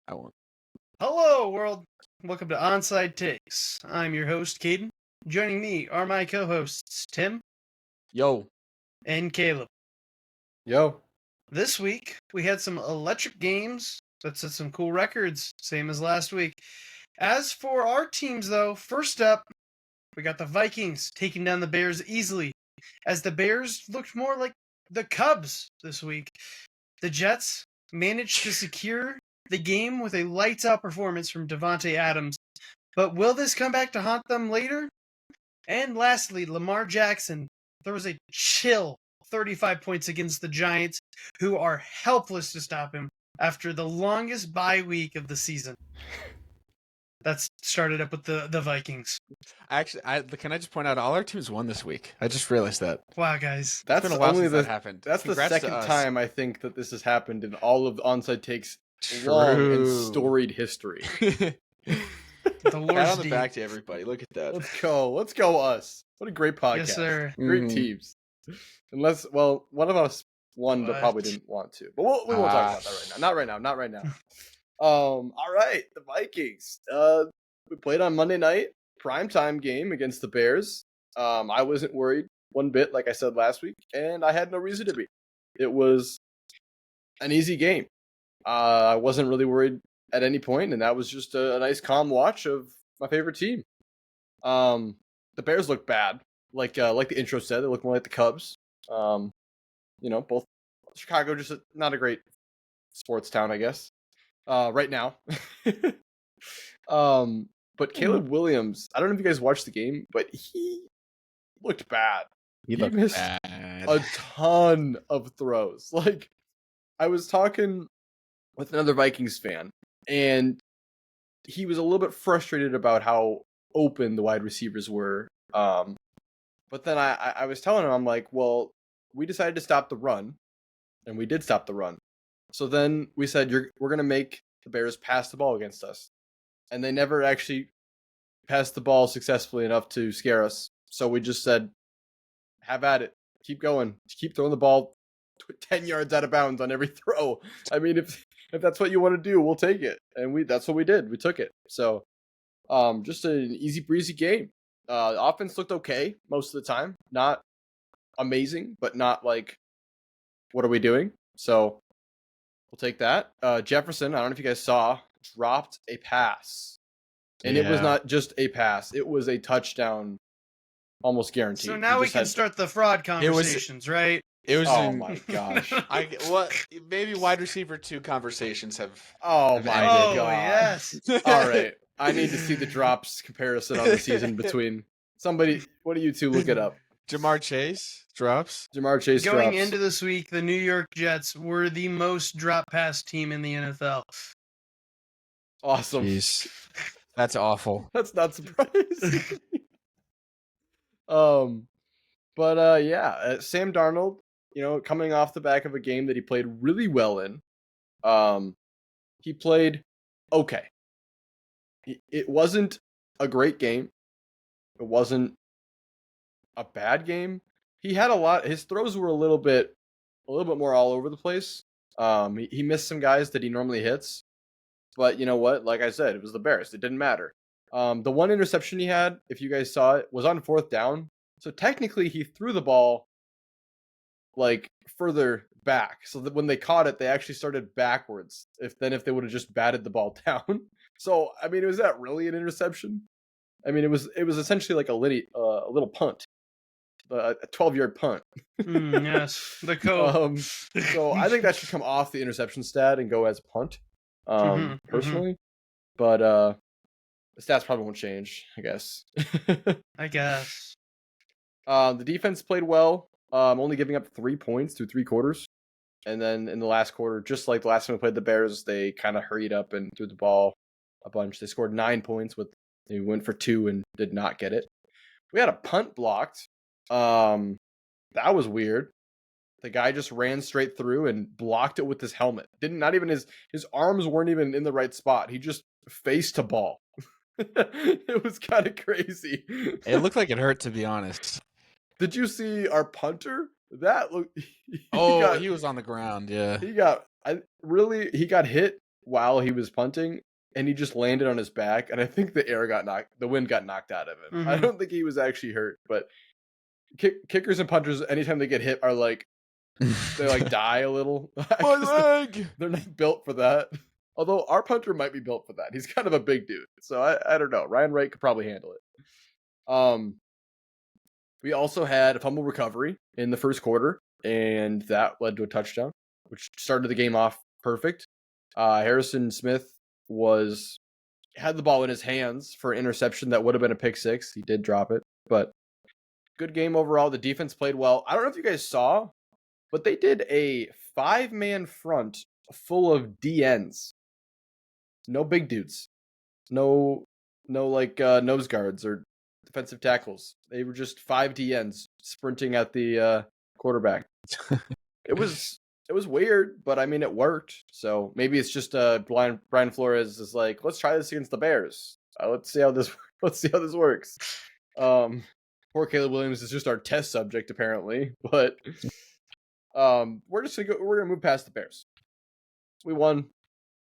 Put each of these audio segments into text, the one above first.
I won't. Hello, world. Welcome to Onside Takes. I'm your host, Caden. Joining me are my co-hosts, Tim Yo. and Caleb. Yo. This week, we had some electric games that set some cool records, same as last week. As for our teams, though, first up, we got the Vikings taking down the Bears easily, as the Bears looked more like the Cubs this week. The Jets managed to secure the game with a lights-out performance from Davantae Adams. But will this come back to haunt them later? And lastly, Lamar Jackson throws a chill 35 points against the Giants, who are helpless to stop him after the longest bye week of the season. That's started up with the Vikings. Actually, can I just point out all our teams won this week? I just realized that. Wow, guys. That's It's been a while only since the that happened. That's Congrats the to second us. time I think that this has happened in all of the Onside Takes True. long and storied history. The Lord's Pat on the deep. back to everybody. Look at that. Let's go us. What a great podcast. Yes, sir. Great Mhm. teams. Unless, one of us won but probably didn't want to. But we won't talk about that right now. Not right now. All right, the Vikings. We played on Monday night, primetime game against the Bears. I wasn't worried one bit, like I said last week, and I had no reason to be. It was an easy game. I wasn't really worried at any point, and that was just a nice, calm watch of my favorite team. The Bears look bad, like the intro said. They look more like the Cubs. Both Chicago, just not a great sports town, I guess. Right now. But Caleb Williams, I don't know if you guys watched the game, but he looked bad. He missed a ton of throws. Like, I was talking with another Vikings fan, and he was a little bit frustrated about how open the wide receivers were. But then I was telling him, I'm like, well, we decided to stop the run, and we did stop the run. So then we said, we're going to make the Bears pass the ball against us. And they never actually passed the ball successfully enough to scare us. So we just said, have at it. Keep going. Keep throwing the ball 10 yards out of bounds on every throw. I mean, if that's what you want to do, we'll take it. And that's what we did. We took it. So just an easy breezy game. Offense looked okay most of the time. Not amazing, but not like, what are we doing? So we'll take that. Jefferson, I don't know if you guys saw, dropped a pass. And it was not just a pass. It was a touchdown, almost guaranteed. So now we can start the fraud conversations, right? It was. Oh my gosh. Maybe wide receiver 2 conversations have. Oh my Oh, god. yes. All right. I need to see the drops comparison on the season between somebody. What do you two look it up? Jamar Chase drops. Jamar Chase Going drops. into this week, the New York Jets were the most drop pass team in the NFL. Awesome. Jeez. That's awful. That's not surprising. But Sam Darnold, coming off the back of a game that he played really well in. He played okay. It wasn't a great game. It wasn't a bad game. He had his throws were a little bit more all over the place. He missed some guys that he normally hits. But you know what? Like I said, it was the Bears. It didn't matter. The one interception he had, if you guys saw it, was on 4th down. So technically he threw the ball like further back. So that when they caught it, they actually started backwards. If they would have just batted the ball down. So, I mean, was that really an interception? I mean, it was essentially like a little punt. A 12-yard punt. Yes. The code. So I think that should come off the interception stat and go as a punt. Personally. But the stats probably won't change, I guess. I guess. The defense played well, only giving up 3 points through 3 quarters. And then in the last quarter, just like the last time we played the Bears, they kind of hurried up and threw the ball a bunch. They scored 9 points. They went for 2 and did not get it. We had a punt blocked. That was weird. The guy just ran straight through and blocked it with his helmet. Not even his arms weren't even in the right spot. He just faced a ball. It was kind of crazy. It looked like it hurt, to be honest. Did you see our punter? That looked. He was on the ground. Yeah. He got hit while he was punting, and he just landed on his back, and I think the wind got knocked out of him. I don't think he was actually hurt, but kickers and punters, anytime they get hit, are like they like die a little. My leg! They're not built for that. Although our punter might be built for that. He's kind of a big dude, so I don't know. Ryan Wright could probably handle it. We also had a fumble recovery in the first quarter, and that led to a touchdown, which started the game off perfect. Harrison Smith had the ball in his hands for an interception that would have been a pick six. He did drop it, but good game overall. The defense played well. I don't know if you guys saw, but they did a 5-man front full of DNs. No big dudes. No like nose guards or defensive tackles. They were just 5 DNs sprinting at the quarterback. It was weird, but I mean it worked. So maybe it's just Brian Flores is like, let's try this against the Bears. Let's see how this works. Poor Caleb Williams is just our test subject apparently, but we're gonna move past the Bears. We won.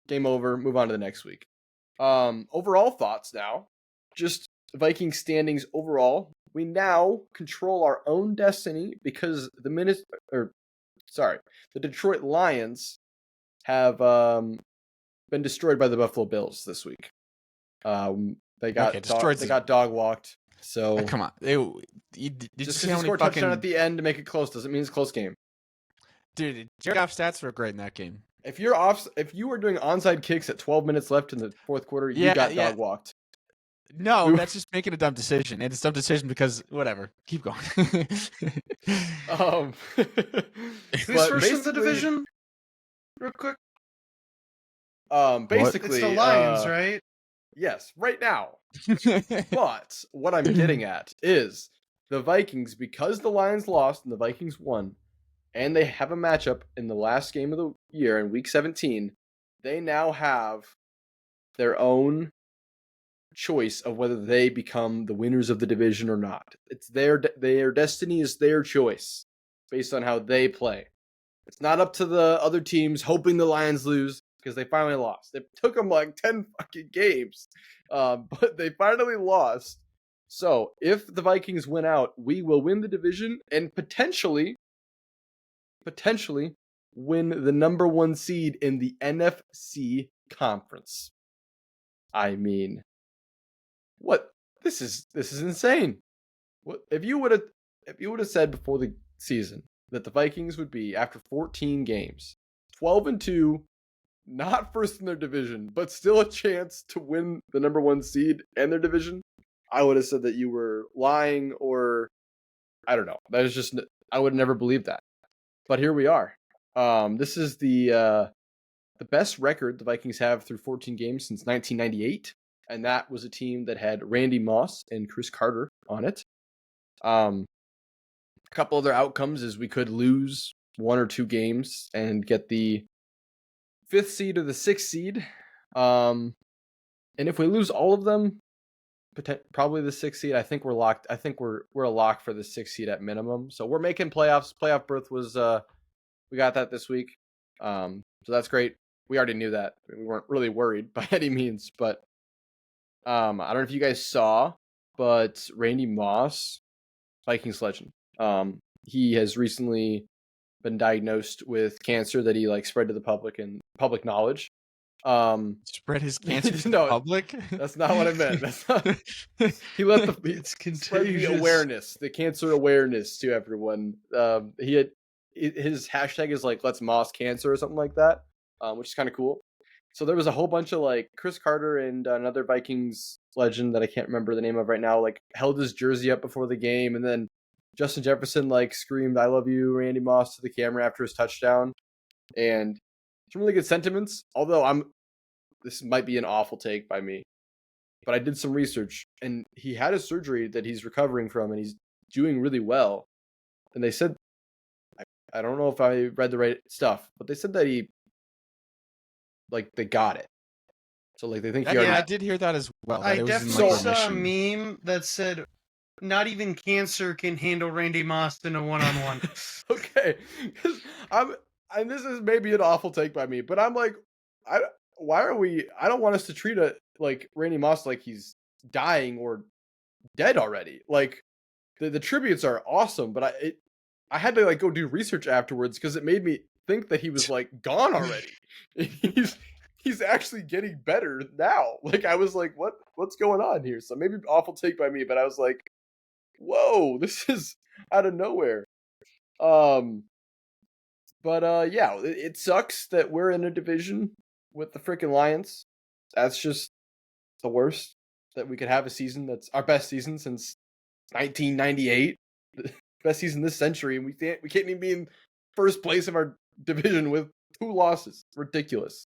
Game over. Move on to the next week. Overall thoughts now. Just Vikings standings overall. We now control our own destiny because the Detroit Lions have been destroyed by the Buffalo Bills this week. They got dog walked. So come on, did you see how many score touchdown at the end to make it close doesn't mean it's a close game. Dude, Jared Goff stats were great in that game. If you were doing onside kicks at 12 minutes left in the fourth quarter, you got dog walked. No, that's just making a dumb decision. And it's a dumb decision because whatever. Keep going. Who's first in the division? Real quick. Basically it's the Lions, right? Yes, right now. But what I'm getting at is the Vikings, because the Lions lost and the Vikings won, and they have a matchup in the last game of the year in Week 17, they now have their own choice of whether they become the winners of the division or not. It's their destiny is their choice based on how they play. It's not up to the other teams hoping the Lions lose because they finally lost. It took them like 10 fucking games, but they finally lost. So if the Vikings win out, we will win the division and potentially win the number 1 seed in the NFC conference. I mean, what? This is insane. What if you would have said before the season that the Vikings would be, after 14 games, 12-2, not first in their division, but still a chance to win the number 1 seed and their division? I would have said that you were lying, or I don't know. That is just, I would never believe that. But here we are. This is the best record the Vikings have through 14 games since 1998, and that was a team that had Randy Moss and Chris Carter on it. A couple other outcomes is we could lose 1 or 2 games and get the 5th seed or the 6th seed. And if we lose all of them, probably the 6th seed. I think we're locked. I think we're a lock for the 6th seed at minimum. So we're making playoffs. Playoff berth was we got that this week. So that's great. We already knew that. We weren't really worried by any means, but I don't know if you guys saw, but Randy Moss, Vikings legend, he has recently been diagnosed with cancer that he spread to the public and public knowledge. Spread his cancer to the public? That's not what I meant. That's not, he let it's spread the awareness, the cancer awareness to everyone. He had his hashtag is let's Moss cancer or something like that, which is kind of cool. So there was a whole bunch of Chris Carter and another Vikings legend that I can't remember the name of right now, held his jersey up before the game, and then Justin Jefferson screamed "I love you, Randy Moss" to the camera after his touchdown, and some really good sentiments. Although this might be an awful take by me, but I did some research, and he had a surgery that he's recovering from, and he's doing really well. And they said, I don't know if I read the right stuff, but they said that he, they got it. So they think he already... I did hear that as well. I definitely saw a meme that said, "Not even cancer can handle Randy Moss in a one-on-one." Okay, and this is maybe an awful take by me, but I'm why are we? I don't want us to treat Randy Moss like he's dying or dead already. Like the tributes are awesome, but I had to go do research afterwards because it made me think that he was gone already. He's actually getting better now. Like I was like, what's going on here? So maybe awful take by me, but I was like, whoa, this is out of nowhere. But yeah, it sucks that we're in a division with the freaking Lions. That's just the worst that we could have a season that's our best season since 1998, the best season this century, and we can't even be in first place of our division with 2 losses. Ridiculous.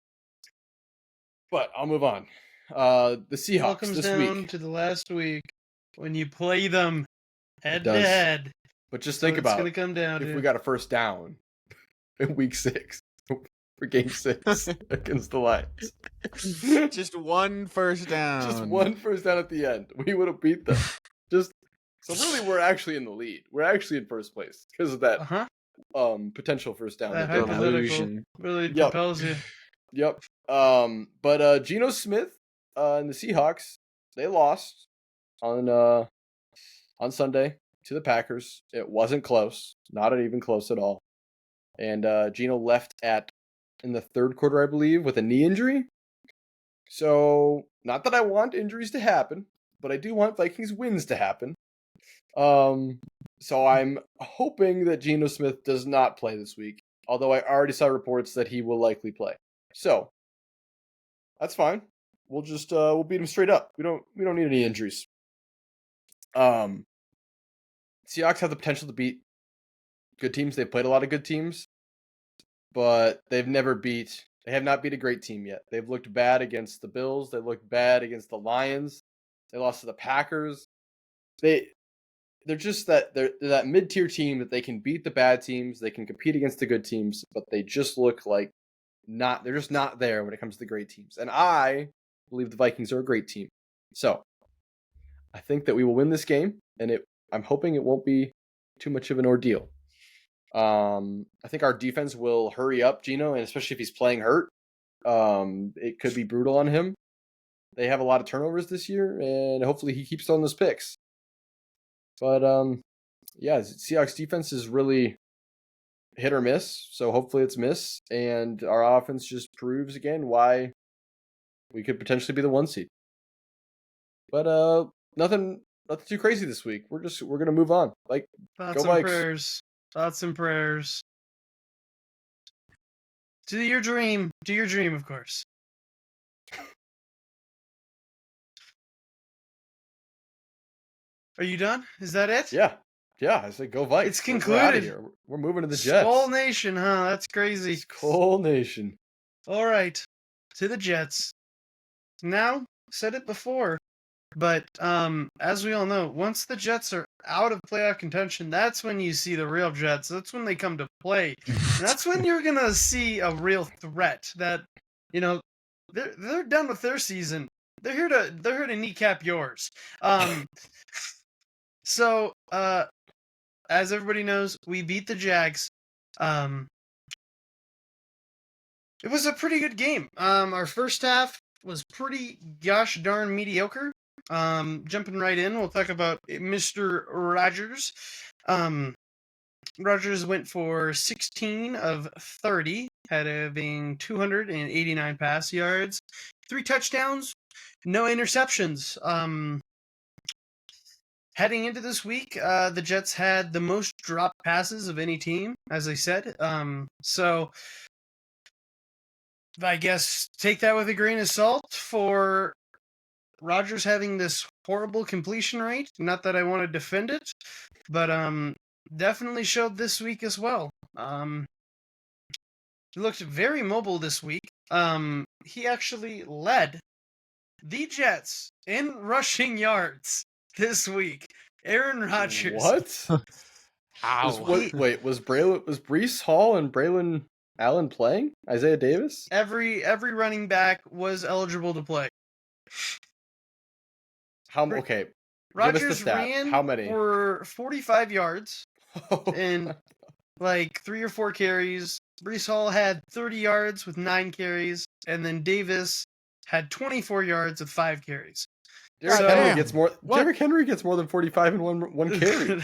But I'll move on. The Seahawks All comes this down week to the last week when you play them head to does. head. But just So think it's about gonna come down if to we got a first down in week 6 for game 6 against the Lions. Just one first down. Just one first down at the end. We would have beat them. So really we're actually in the lead. We're actually in first place because of that potential first down. That they did have. hypothetical really propels you. Yep. But Geno Smith and the Seahawks, they lost on Sunday to the Packers. It wasn't close. Not even close at all. And Geno left in the third quarter, I believe, with a knee injury. So, not that I want injuries to happen, but I do want Vikings wins to happen. So I'm hoping that Geno Smith does not play this week, although I already saw reports that he will likely play. So, that's fine. We'll just we'll beat him straight up. We don't need any injuries. Seahawks have the potential to beat good teams. They've played a lot of good teams, but they have not beat a great team yet. They've looked bad against the Bills. They looked bad against the Lions. They lost to the Packers. They're just they're that mid-tier team that they can beat the bad teams. They can compete against the good teams, but they just look like they're just not there when it comes to the great teams. And I believe the Vikings are a great team. So I think that we will win this game, and I'm hoping it won't be too much of an ordeal. I think our defense will hurry up Geno, and especially if he's playing hurt, it could be brutal on him. They have a lot of turnovers this year, and hopefully he keeps throwing those picks. But yeah, Seahawks defense is really hit or miss, so hopefully it's miss, and our offense just proves again why we could potentially be the 1 seed. But nothing too crazy this week. We're gonna move on. Thoughts and prayers. Thoughts and prayers. Do your dream, of course. Are you done? Is that it? Yeah. I said go Vikes. It's concluded. We're moving to the Jets. Skull Nation, huh? That's crazy. Skull Nation. All right, to the Jets. Now, said it before, but as we all know, once the Jets are out of playoff contention, that's when you see the real Jets. That's when they come to play. And that's when you're gonna see a real threat. That they're done with their season. They're here to kneecap yours. So as everybody knows, we beat the Jags. It was a pretty good game. Our first half was pretty gosh darn mediocre. Jumping right in, we'll talk about Mr. Rodgers. Rodgers went for 16 of 30, having 289 pass yards, 3 touchdowns, no interceptions. Heading into this week, the Jets had the most dropped passes of any team, as I said. So I guess take that with a grain of salt for Rodgers having this horrible completion rate. Not that I want to defend it, but definitely showed this week as well. He looked very mobile this week. He actually led the Jets in rushing yards this week. Aaron Rodgers. What? Was Breece Hall and Braylon Allen playing? Isaiah Davis? Every running back was eligible to play. Okay. Rodgers ran How many? for 45 yards and like 3 or 4 carries. Breece Hall had 30 yards with 9 carries, and then Davis had 24 yards with 5 carries. Derrick God Henry damn. gets more. What? Derrick Henry gets more than 45 in one carry.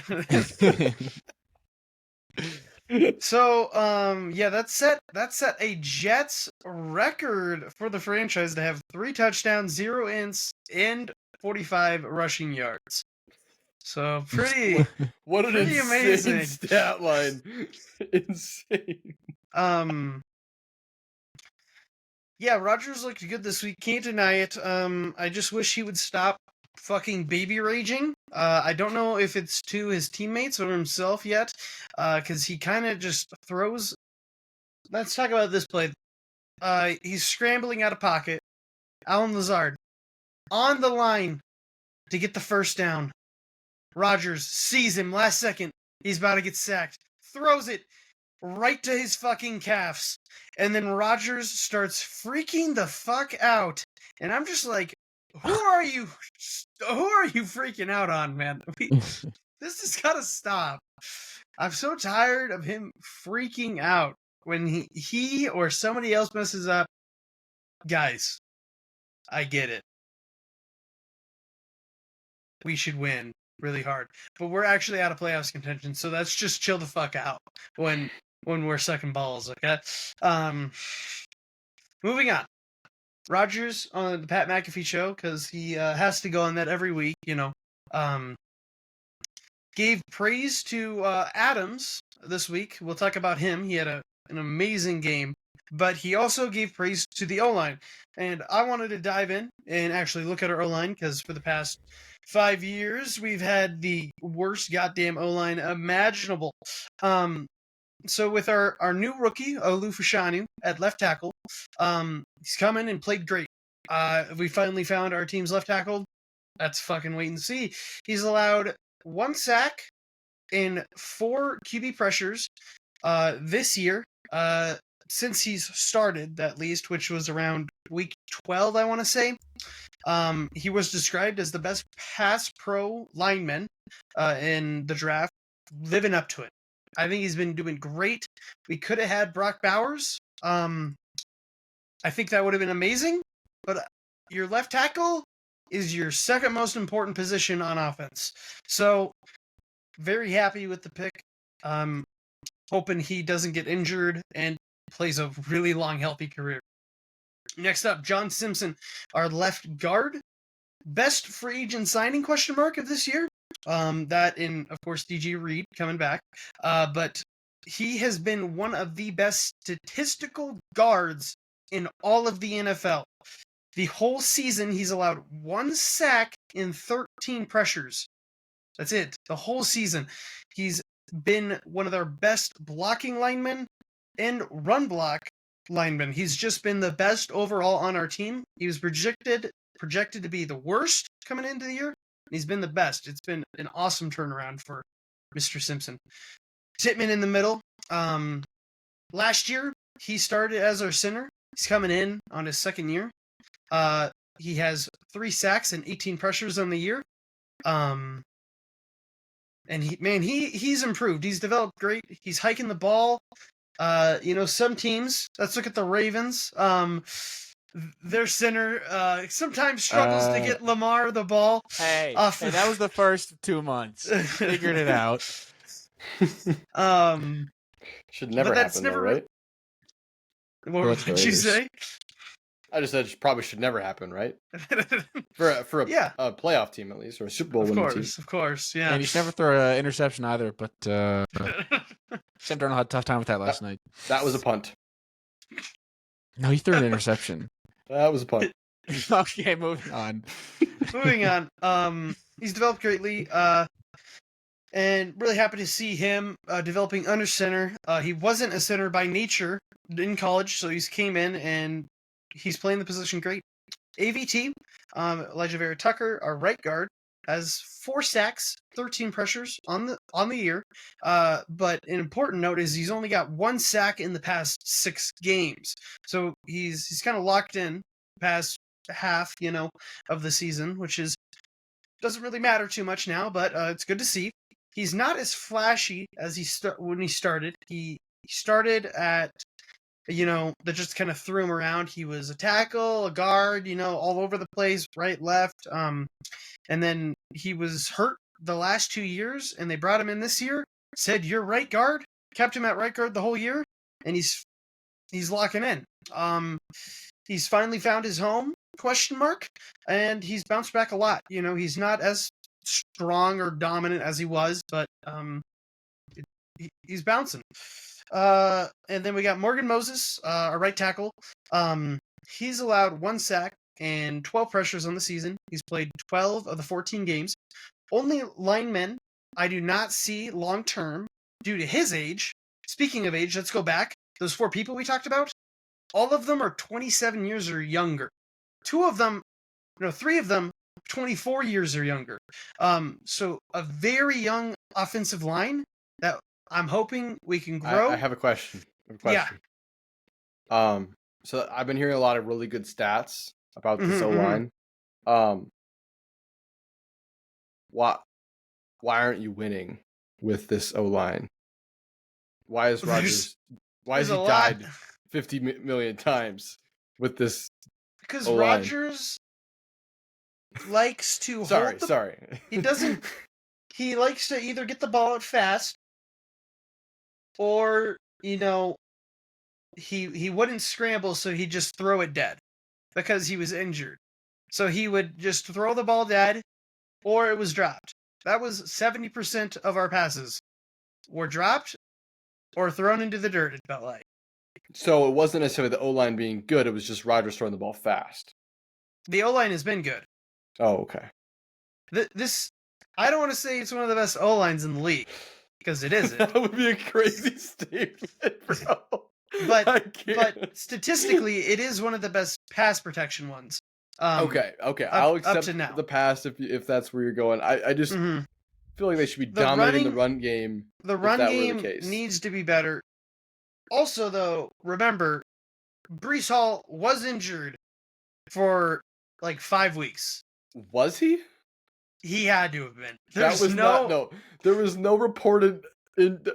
So, that set a Jets record for the franchise to have 3 touchdowns, 0 ints, and 45 rushing yards. So pretty What an pretty insane amazing. stat line. Insane. Yeah, Rodgers looked good this week. Can't deny it. I just wish he would stop fucking baby raging. I don't know if it's to his teammates or himself yet, because he kind of just throws. Let's talk about this play. He's scrambling out of pocket. Allen Lazard on the line to get the first down. Rodgers sees him last second. He's about to get sacked. Throws it right to his fucking calves. And then Rodgers starts freaking the fuck out. And I'm just like, who are you freaking out on, man? This has got to stop. I'm so tired of him freaking out when he or somebody else messes up. Guys, I get it. We should win really hard, but we're actually out of playoffs contention, so let's just chill the fuck out when we're sucking balls, okay? Moving on. Rodgers on the Pat McAfee show, because he has to go on that every week, gave praise to Adams this week. We'll talk about him. He had an amazing game, but he also gave praise to the O-line. And I wanted to dive in and actually look at our O-line, because for the past 5 years, we've had the worst goddamn O-line imaginable. So with our new rookie, Olu Fashanu, at left tackle, he's come in and played great. We finally found our team's left tackle. That's fucking wait and see. He's allowed 1 sack in 4 QB pressures this year, since he's started, at least, which was around week 12, I want to say. He was described as the best pass pro lineman in the draft, living up to it. I think he's been doing great. We could have had Brock Bowers. I think that would have been amazing, but your left tackle is your second most important position on offense. So, very happy with the pick. Hoping he doesn't get injured and plays a really long, healthy career. Next up, John Simpson, our left guard. Best free agent signing question mark of this year. That in, of course, DJ Reed coming back. But he has been one of the best statistical guards in all of the NFL. The whole season, he's allowed 1 sack in 13 pressures. That's it. The whole season. He's been one of their best blocking linemen and run block linemen. He's just been the best overall on our team. He was projected to be the worst coming into the year, and he's been the best. It's been an awesome turnaround for Mr. Simpson. Titman in the middle. Last year, he started as our center. He's coming in on his second year. He has 3 sacks and 18 pressures on the year. And he's improved. He's developed great. He's hiking the ball. Some teams, let's look at the Ravens. Their center sometimes struggles to get Lamar the ball. Hey, that was the first 2 months. Figured it out. Should never happen, though, right? What did you say? I just said it probably should never happen, right? For a playoff team, at least, or a Super Bowl winning team. Of course, yeah. And you should never throw an interception either, but Sam Darnold had a tough time with that last night. That was a punt. No, he threw an interception. That was a punt. Okay, moving on. He's developed greatly, and really happy to see him developing under center. He wasn't a center by nature in college, so he's came in and he's playing the position great. AVT, Elijah Vera Tucker, our right guard, has 4 sacks, 13 pressures on the year. But an important note is he's only got 1 sack in the past 6 games. So he's kind of locked in past half, of the season, which doesn't really matter too much now, but it's good to see. He's not as flashy as when he started. He started at, that just kind of threw him around. He was a tackle, a guard, all over the place, right, left. And then he was hurt the last 2 years, and they brought him in this year. Said, "You're right guard." Kept him at right guard the whole year, and he's locking in. He's finally found his home, ? And he's bounced back a lot. He's not as strong or dominant as he was, but he's bouncing. And then we got Morgan Moses, a right tackle. He's allowed 1 sack and 12 pressures on the season. He's played 12 of the 14 games. Only linemen I do not see long term due to his age. Speaking of age, let's go back. Those 4 people we talked about, all of them are 27 years or younger. 3 of them, 24 years or younger. So a very young offensive line that I'm hoping we can grow. I have a question. Yeah. So I've been hearing a lot of really good stats about this O-line. Why aren't you winning with this O-line? Why is Rodgers? Why has he died 50 million times with this? Because O-line? Rodgers likes to Sorry. He doesn't. He likes to either get the ball out fast, or he wouldn't scramble, so he'd just throw it dead because he was injured. So he would just throw the ball dead, or it was dropped. That was 70% of our passes were dropped or thrown into the dirt, it felt like. So it wasn't necessarily the O-line being good, it was just Rodgers throwing the ball fast. The O-line has been good. Oh, okay. I don't want to say it's one of the best O-lines in the league, because it isn't. That would be a crazy statement, bro. But statistically, it is one of the best pass protection ones. Okay. I'll accept the pass if that's where you're going. I just feel like they should be dominating the run game. The run game needs to be better. Also, though, remember, Breece Hall was injured for like 5 weeks. Was he? He had to have been. There was no reported. The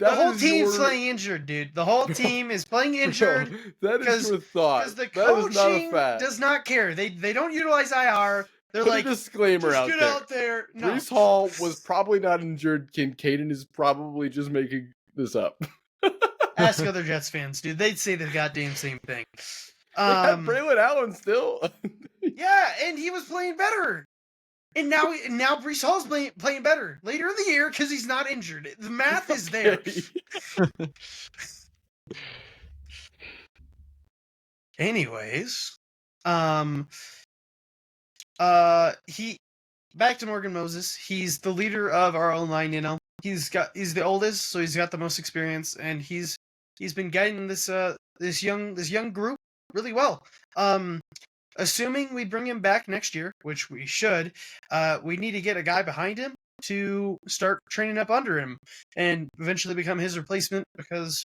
whole team's playing injured, dude. The whole team is playing injured. Bro, that is your thought. Because the coaching does not care. They don't utilize IR. They're Put a disclaimer out there. No. Breece Hall was probably not injured. Caden is probably just making this up. Ask other Jets fans, dude. They'd say the goddamn same thing. Braylon Allen still. Yeah, and he was playing better. And now Breece Hall's playing better later in the year because he's not injured. The math is there. Anyways, back to Morgan Moses. He's the leader of our own line. He's the oldest, so he's got the most experience, and he's been guiding this young group really well. Assuming we bring him back next year, which we should, we need to get a guy behind him to start training up under him and eventually become his replacement, because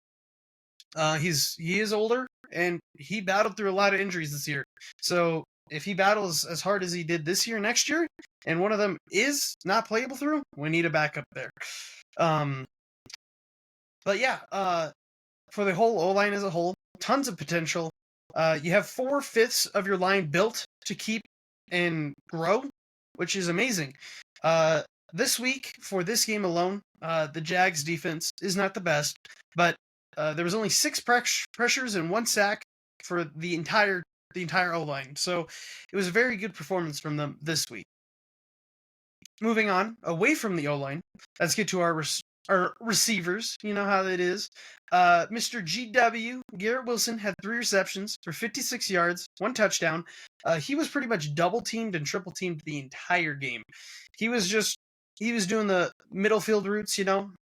he is older and he battled through a lot of injuries this year. So if he battles as hard as he did this year, next year, and one of them is not playable through, we need a backup there. But yeah, for the whole O-line as a whole, tons of potential. You have 4/5 of your line built to keep and grow, which is amazing. This week, for this game alone, the Jags defense is not the best, but there was only 6 pressures and 1 sack for the entire O-line. So it was a very good performance from them this week. Moving on, away from the O-line, let's get to our receivers. You know how that is. Mr. GW, Garrett Wilson, had 3 receptions for 56 yards, 1 touchdown. He was pretty much double-teamed and triple-teamed the entire game. He was doing the middle field routes,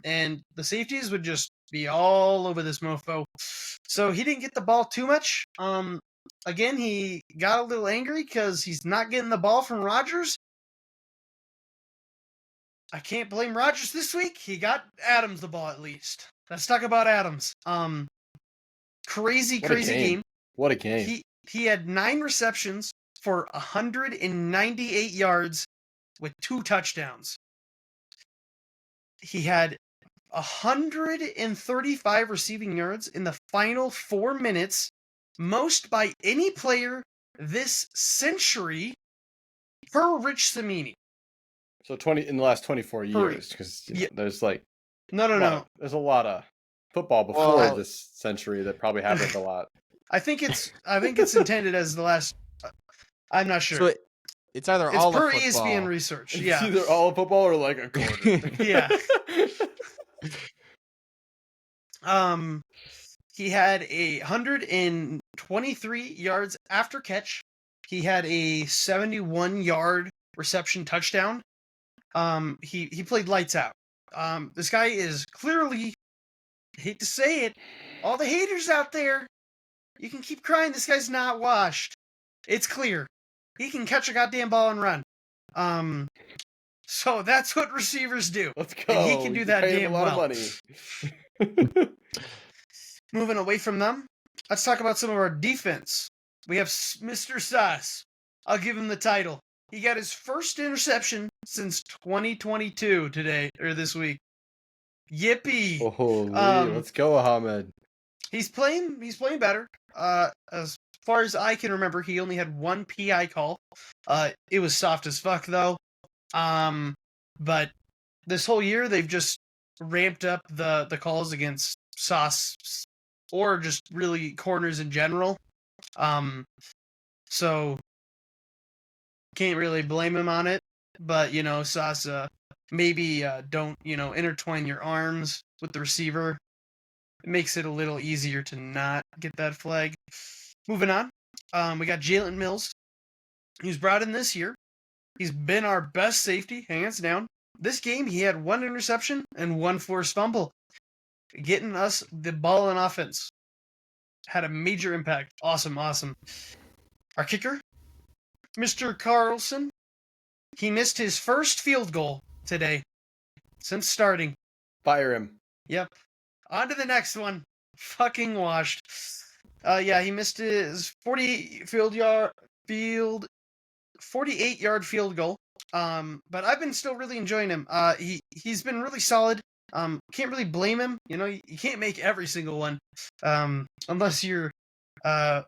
and the safeties would just be all over this mofo. So he didn't get the ball too much. Again, he got a little angry because he's not getting the ball from Rodgers. I can't blame Rodgers this week. He got Adams the ball at least. Let's talk about Adams. Crazy game. What a game. He had 9 receptions for 198 yards with 2 touchdowns. He had 135 receiving yards in the final 4 minutes, most by any player this century, per Rich Samini. So 20 in the last 24 years, because there's like no. There's a lot of football before this century that probably happened a lot. I think it's intended as the last. I'm not sure. So it's either all per of football. ESPN research. It's Yeah, either all of football or like a quarter. yeah. He had 123 yards after catch. He had a 71-yard reception touchdown. He played lights out. This guy is clearly, hate to say it, all the haters out there, you can keep crying, this guy's not washed. It's clear. He can catch a goddamn ball and run. So that's what receivers do. Let's go. And he can do that damn well. A lot of money. Moving away from them, let's talk about some of our defense. We have Mr. Sauce. I'll give him the title. He got his first interception since 2022 this week. Yippee! Holy, let's go, Ahmed. He's playing better. As far as I can remember, he only had one PI call. It was soft as fuck though. But this whole year they've just ramped up the calls against Sauce or just really corners in general. So can't really blame him on it. But Sauce, maybe don't intertwine your arms with the receiver. It makes it a little easier to not get that flag. Moving on, we got Jalen Mills. He was brought in this year. He's been our best safety, hands down. This game, he had one interception and one forced fumble. Getting us the ball in offense. Had a major impact. Awesome. Our kicker, Mr. Carlson. He missed his first field goal today since starting. Fire him. Yep. On to the next one. Fucking washed. He missed his 48-yard field goal. But I've been still really enjoying him. He's been really solid. Can't really blame him. You can't make every single one. Unless you're the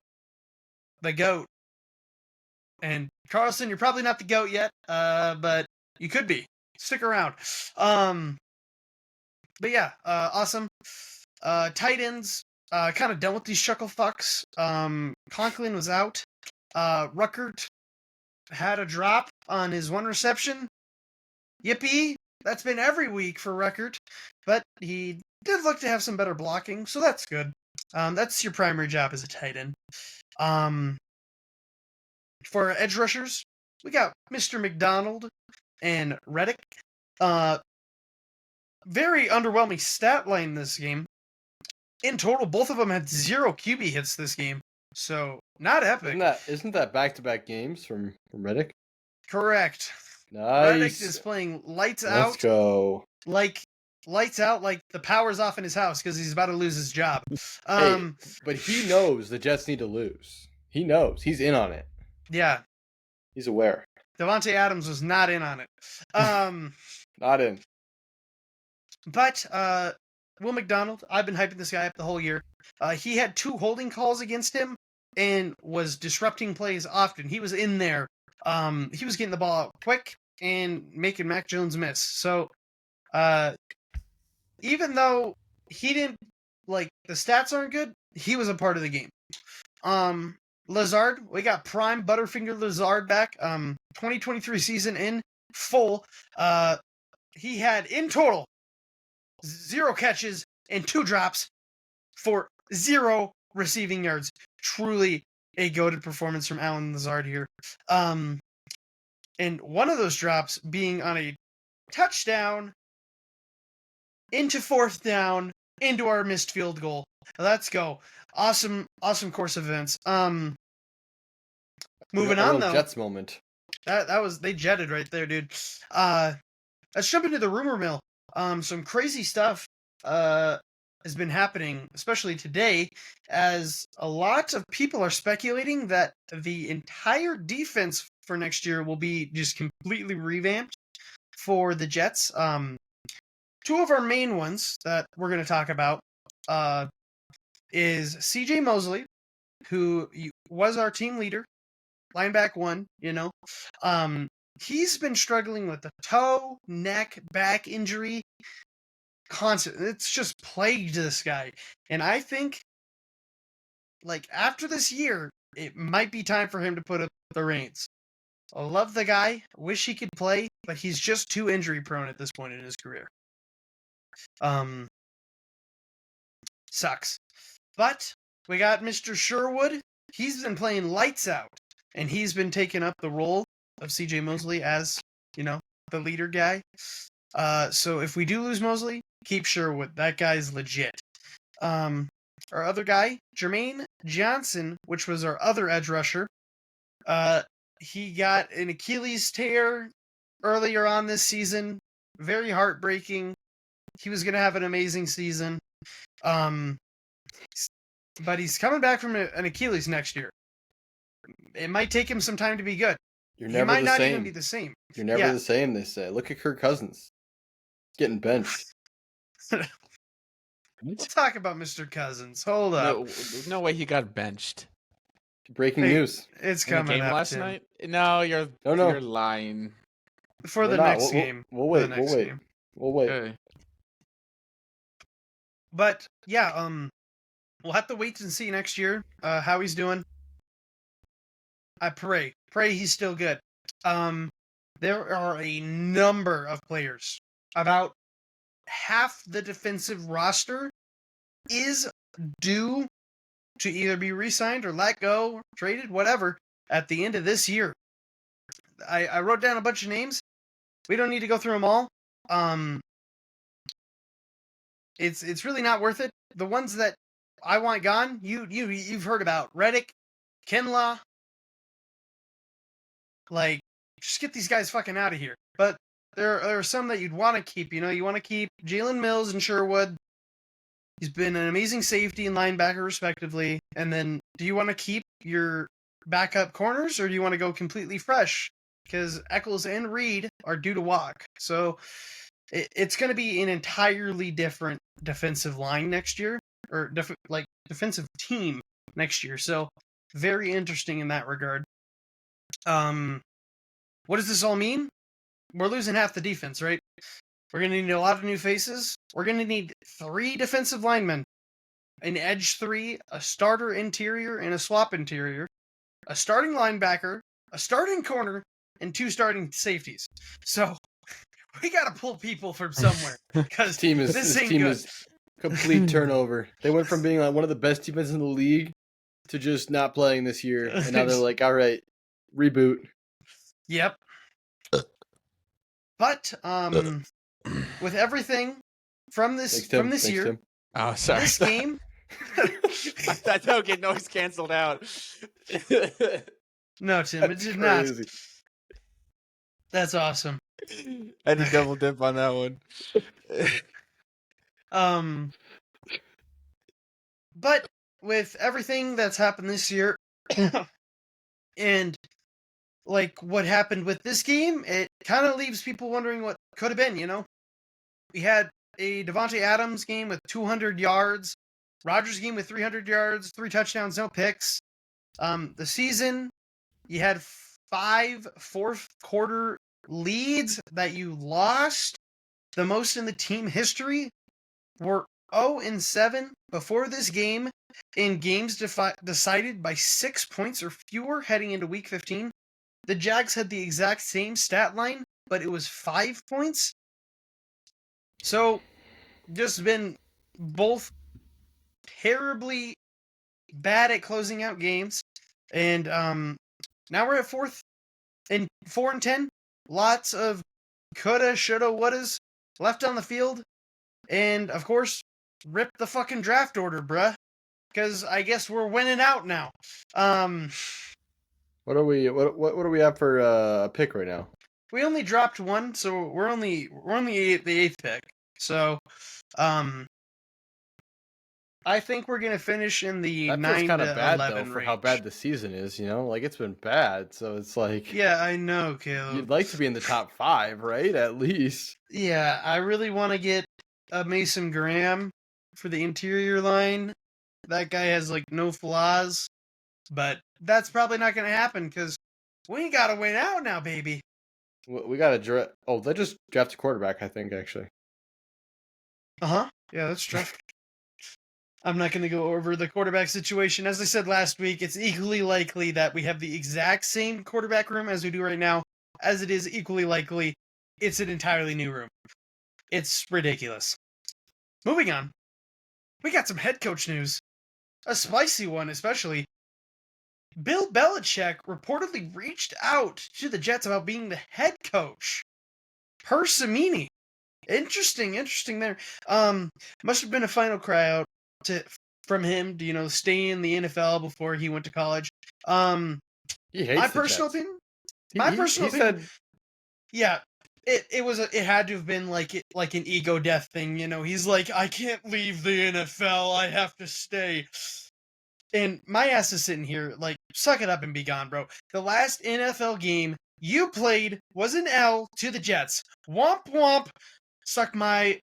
GOAT. And Carlson, you're probably not the GOAT yet. But you could be. Stick around. But yeah, awesome. Tight ends, kind of done with these chuckle fucks. Conklin was out. Ruckert had a drop on his one reception. Yippee! That's been every week for Ruckert, but he did look to have some better blocking, so that's good. That's your primary job as a tight end. For our edge rushers, we got Mr. McDonald and Reddick. Very underwhelming stat line this game. In total, both of them had 0 QB hits this game. So, not epic. Isn't that back-to-back games from Reddick? Correct. Nice. Reddick is playing lights out. Let's go. Lights out, like the power's off in his house because he's about to lose his job. But he knows the Jets need to lose. He knows. He's in on it. Yeah. He's aware. Davantae Adams was not in on it. Not in. But Will McDonald, I've been hyping this guy up the whole year. He had 2 holding calls against him and was disrupting plays often. He was in there. He was getting the ball out quick and making Mac Jones miss. So, even though he didn't, the stats aren't good, he was a part of the game. Lazard, we got prime Butterfinger Lazard back. 2023 season in full. He had, in total, 0 catches and 2 drops for 0 receiving yards. Truly a goated performance from Alan Lazard here. And one of those drops being on a touchdown into 4th down into our missed field goal. Let's go. Awesome course of events. Moving on though. Jets moment. That was, they jetted right there, dude. Let's jump into the rumor mill. Some crazy stuff has been happening, especially today, as a lot of people are speculating that the entire defense for next year will be just completely revamped for the Jets. two of our main ones that we're going to talk about is CJ Mosley, who was our team leader, linebacker one, he's been struggling with the toe, neck, back injury. Constant. It's just plagued this guy. And I think, after this year, it might be time for him to put up the reins. I love the guy. Wish he could play, but he's just too injury prone at this point in his career. Sucks. But we got Mr. Sherwood. He's been playing lights out, and he's been taking up the role of CJ Mosley as, the leader guy. So if we do lose Mosley, keep Sherwood. That guy's legit. Our other guy, Jermaine Johnson, which was our other edge rusher, he got an Achilles tear earlier on this season. Very heartbreaking. He was going to have an amazing season. But he's coming back from an Achilles next year. It might take him some time to be good. You're never he might the not same. even be the same. You're never the same, they say. Look at Kirk Cousins. Getting benched. We'll talk about Mr. Cousins. Hold up. No way he got benched. Breaking news. It's In the coming game up, last Tim. night? No, you're lying. For the next game. We'll wait. We'll wait. Okay. But yeah, we'll have to wait and see next year how he's doing. I pray he's still good. There are a number of players. About half the defensive roster is due to either be re-signed or let go, or traded, whatever, at the end of this year. I wrote down a bunch of names. We don't need to go through them all. It's really not worth it. The ones that I want gone, you've heard about Reddick, Kinlaw. Just get these guys fucking out of here. But there are some that you'd want to keep. You want to keep Jalen Mills and Sherwood. He's been an amazing safety and linebacker, respectively. And then, do you want to keep your backup corners, or do you want to go completely fresh? Because Eccles and Reed are due to walk. So it's going to be an entirely different defensive line next year, or defensive team next year. So very interesting in that regard. What does this all mean? We're losing half the defense, right? We're going to need a lot of new faces. We're going to need 3 defensive linemen, an edge 3, a starter interior, and a swap interior, a starting linebacker, a starting corner, and 2 starting safeties. So we got to pull people from somewhere, because this team is complete turnover. They went from being one of the best defenses in the league to just not playing this year, and now they're like, all right, reboot. Yep. But with everything from this year, Tim. Oh, sorry. this game, that don't get noise canceled out. no, Tim, it did not. That's awesome. I had to double dip on that one. But with everything that's happened this year, and what happened with this game, it kind of leaves people wondering what could have been. We had a Davantae Adams game with 200 yards, Rodgers game with 300 yards, 3 touchdowns, no picks. The season, you had 5 fourth quarter leads that you lost, the most in the team history. We're 0-7 before this game in games decided by 6 points or fewer heading into week 15. The Jags had the exact same stat line, but it was 5 points. So, just been both terribly bad at closing out games. And now we're at 4-10. Lots of coulda, shoulda, wouldas left on the field. And, of course, rip the fucking draft order, bruh. Because I guess we're winning out now. What are we at for a pick right now? We only dropped 1, so we're only the 8th pick. So, I think we're gonna finish in the 9 to 11 kind of bad though range. for how bad the season is. It's been bad. So it's like, yeah, I know, Caleb. You'd like to be in the top 5, right? At least. Yeah, I really want to get Mason Graham for the interior line. That guy has like no flaws, but that's probably not going to happen because we got to win out now, baby. We got to draft. Oh, they just drafted a quarterback, I think, actually. Yeah, that's true. I'm not going to go over the quarterback situation. As I said last week, it's equally likely that we have the exact same quarterback room as we do right now, as it is equally likely it's an entirely new room. It's ridiculous. Moving on. We got some head coach news. A spicy one, especially. Bill Belichick reportedly reached out to the Jets about being the head coach. Per Samini. Interesting there. Must have been a final cry out from him to, stay in the NFL before he went to college. He hates my the personal Jets. opinion. My personal opinion. Said, yeah, it had to have been like an ego death thing. He's like, I can't leave the NFL. I have to stay. And my ass is sitting here like, suck it up and be gone, bro. The last NFL game you played was an L to the Jets. Womp womp. Suck my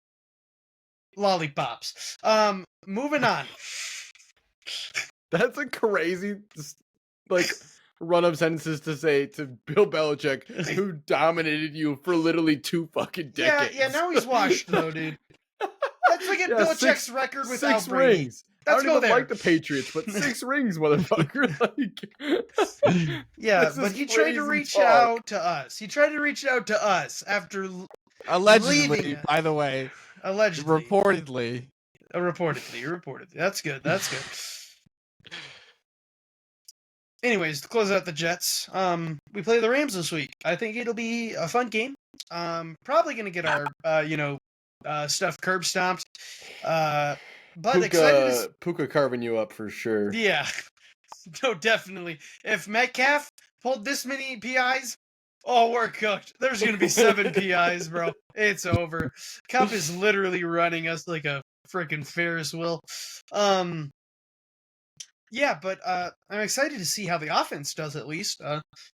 lollipops. Moving on. That's a crazy, run of sentences to say to Bill Belichick, who dominated you for literally 2 fucking decades. Yeah, now he's washed, though, dude. Let's look at Belichick's record without 6 Brady. rings. Let's I don't go even there. like the Patriots, but 6 rings, motherfucker. Yeah, but he tried to reach out to us. He tried to reach out to us after allegedly, by the way. Allegedly. Reportedly. Reportedly. That's good. Anyways, to close out the Jets, we play the Rams this week. I think it'll be a fun game. Probably gonna get our stuff curb stomped. But excited. Puka carving you up for sure. Yeah, no, definitely. If Metcalf pulled this many PIs, oh, we're cooked. There's gonna be 7 PIs, bro. It's over. Cup is literally running us like a freaking Ferris wheel. Yeah, but I'm excited to see how the offense does at least,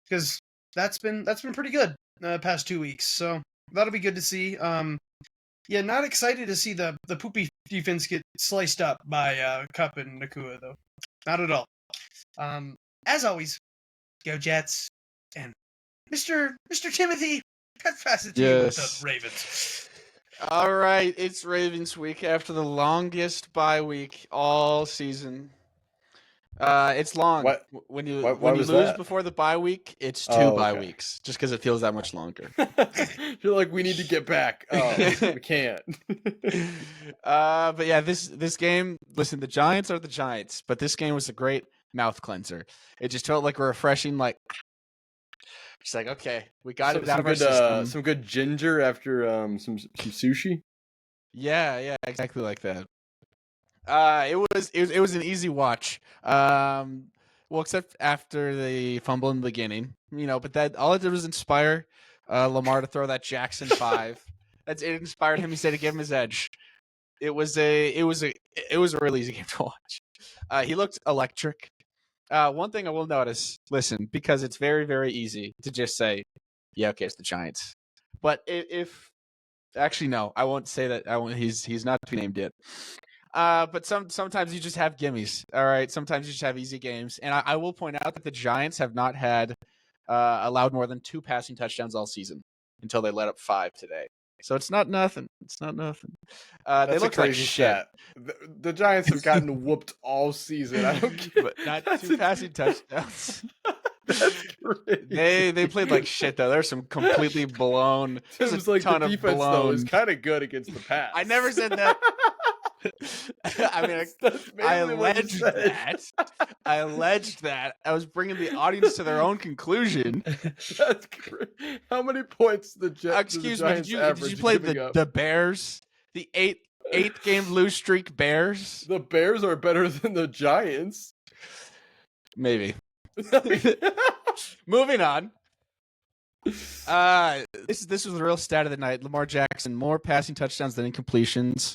because that's been pretty good the past 2 weeks. So that'll be good to see. Yeah, not excited to see the poopy defense get sliced up by Cup and Nakua though. Not at all. As always, go Jets and Mr. Timothy. Let's pass it to you with the Ravens. All right, it's Ravens week after the longest bye week all season. It's long. What? When you Why lose that? before the bye week, it's 2 bye weeks, just because it feels that much longer. You're like, we need to get back. Oh, we can't. But yeah, this game. Listen, the Giants are the Giants, but this game was a great mouth cleanser. It just felt like a refreshing, like. It's like, okay, we got it out of our system. Some good ginger after some sushi. Yeah, exactly like that. It was an easy watch. Well, except after the fumble in the beginning, but that all it did was inspire Lamar to throw that Jackson 5. It inspired him. He said to give him his edge. It was a really easy game to watch. He looked electric. One thing I will notice, listen, because it's very, very easy to just say, yeah, okay, it's the Giants. But if actually no, I won't say that. He's not to be named yet. But sometimes you just have gimmies. All right, sometimes you just have easy games, and I will point out that the Giants have not had allowed more than 2 passing touchdowns all season until they let up 5 today. So it's not nothing. They look like shit. The Giants have gotten whooped all season. I don't care. But not 2 passing touchdowns. That's crazy. They played like shit though. There's some completely blown. There's Seems a like ton the of defense blown. though is kind of good against the pass. I never said that. I mean, I alleged that. I alleged that. I was bringing the audience to their own conclusion. That's great. How many points the Jets? Excuse me. Did you play the Bears? The eighth game lose streak Bears? The Bears are better than the Giants. Maybe. Moving on. This was the real stat of the night. Lamar Jackson, more passing touchdowns than incompletions.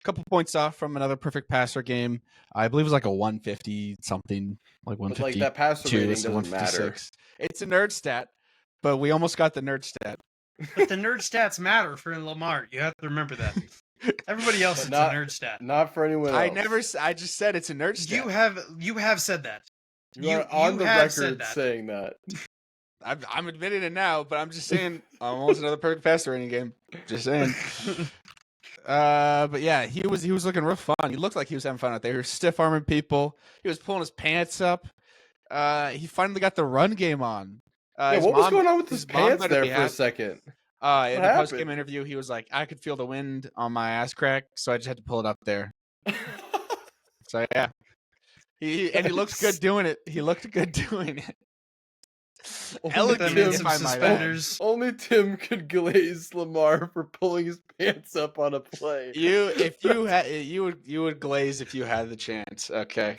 Couple points off from another perfect passer game. I believe it was like a 150 something, like 150. Like that passer rating doesn't matter. It's a nerd stat, but we almost got the nerd stat. But the nerd stats matter for Lamar. You have to remember that. Everybody else, it's a nerd stat. Not for anyone else. I just said it's a nerd stat. You have said that. You are on the record saying that. I'm admitting it now, but I'm just saying almost another perfect passer rating game. Just saying. But yeah, he was looking real fun. He looked like he was having fun out there. He was stiff arming people. He was pulling his pants up. He finally got the run game on. What was going on with his pants there for a second? In the post game interview, he was like, "I could feel the wind on my ass crack, so I just had to pull it up there." So yeah, he looked good doing it. He looked good doing it. Elegant suspenders. Only Tim could glaze Lamar for pulling his pants up on a play. You would glaze if you had the chance. Okay.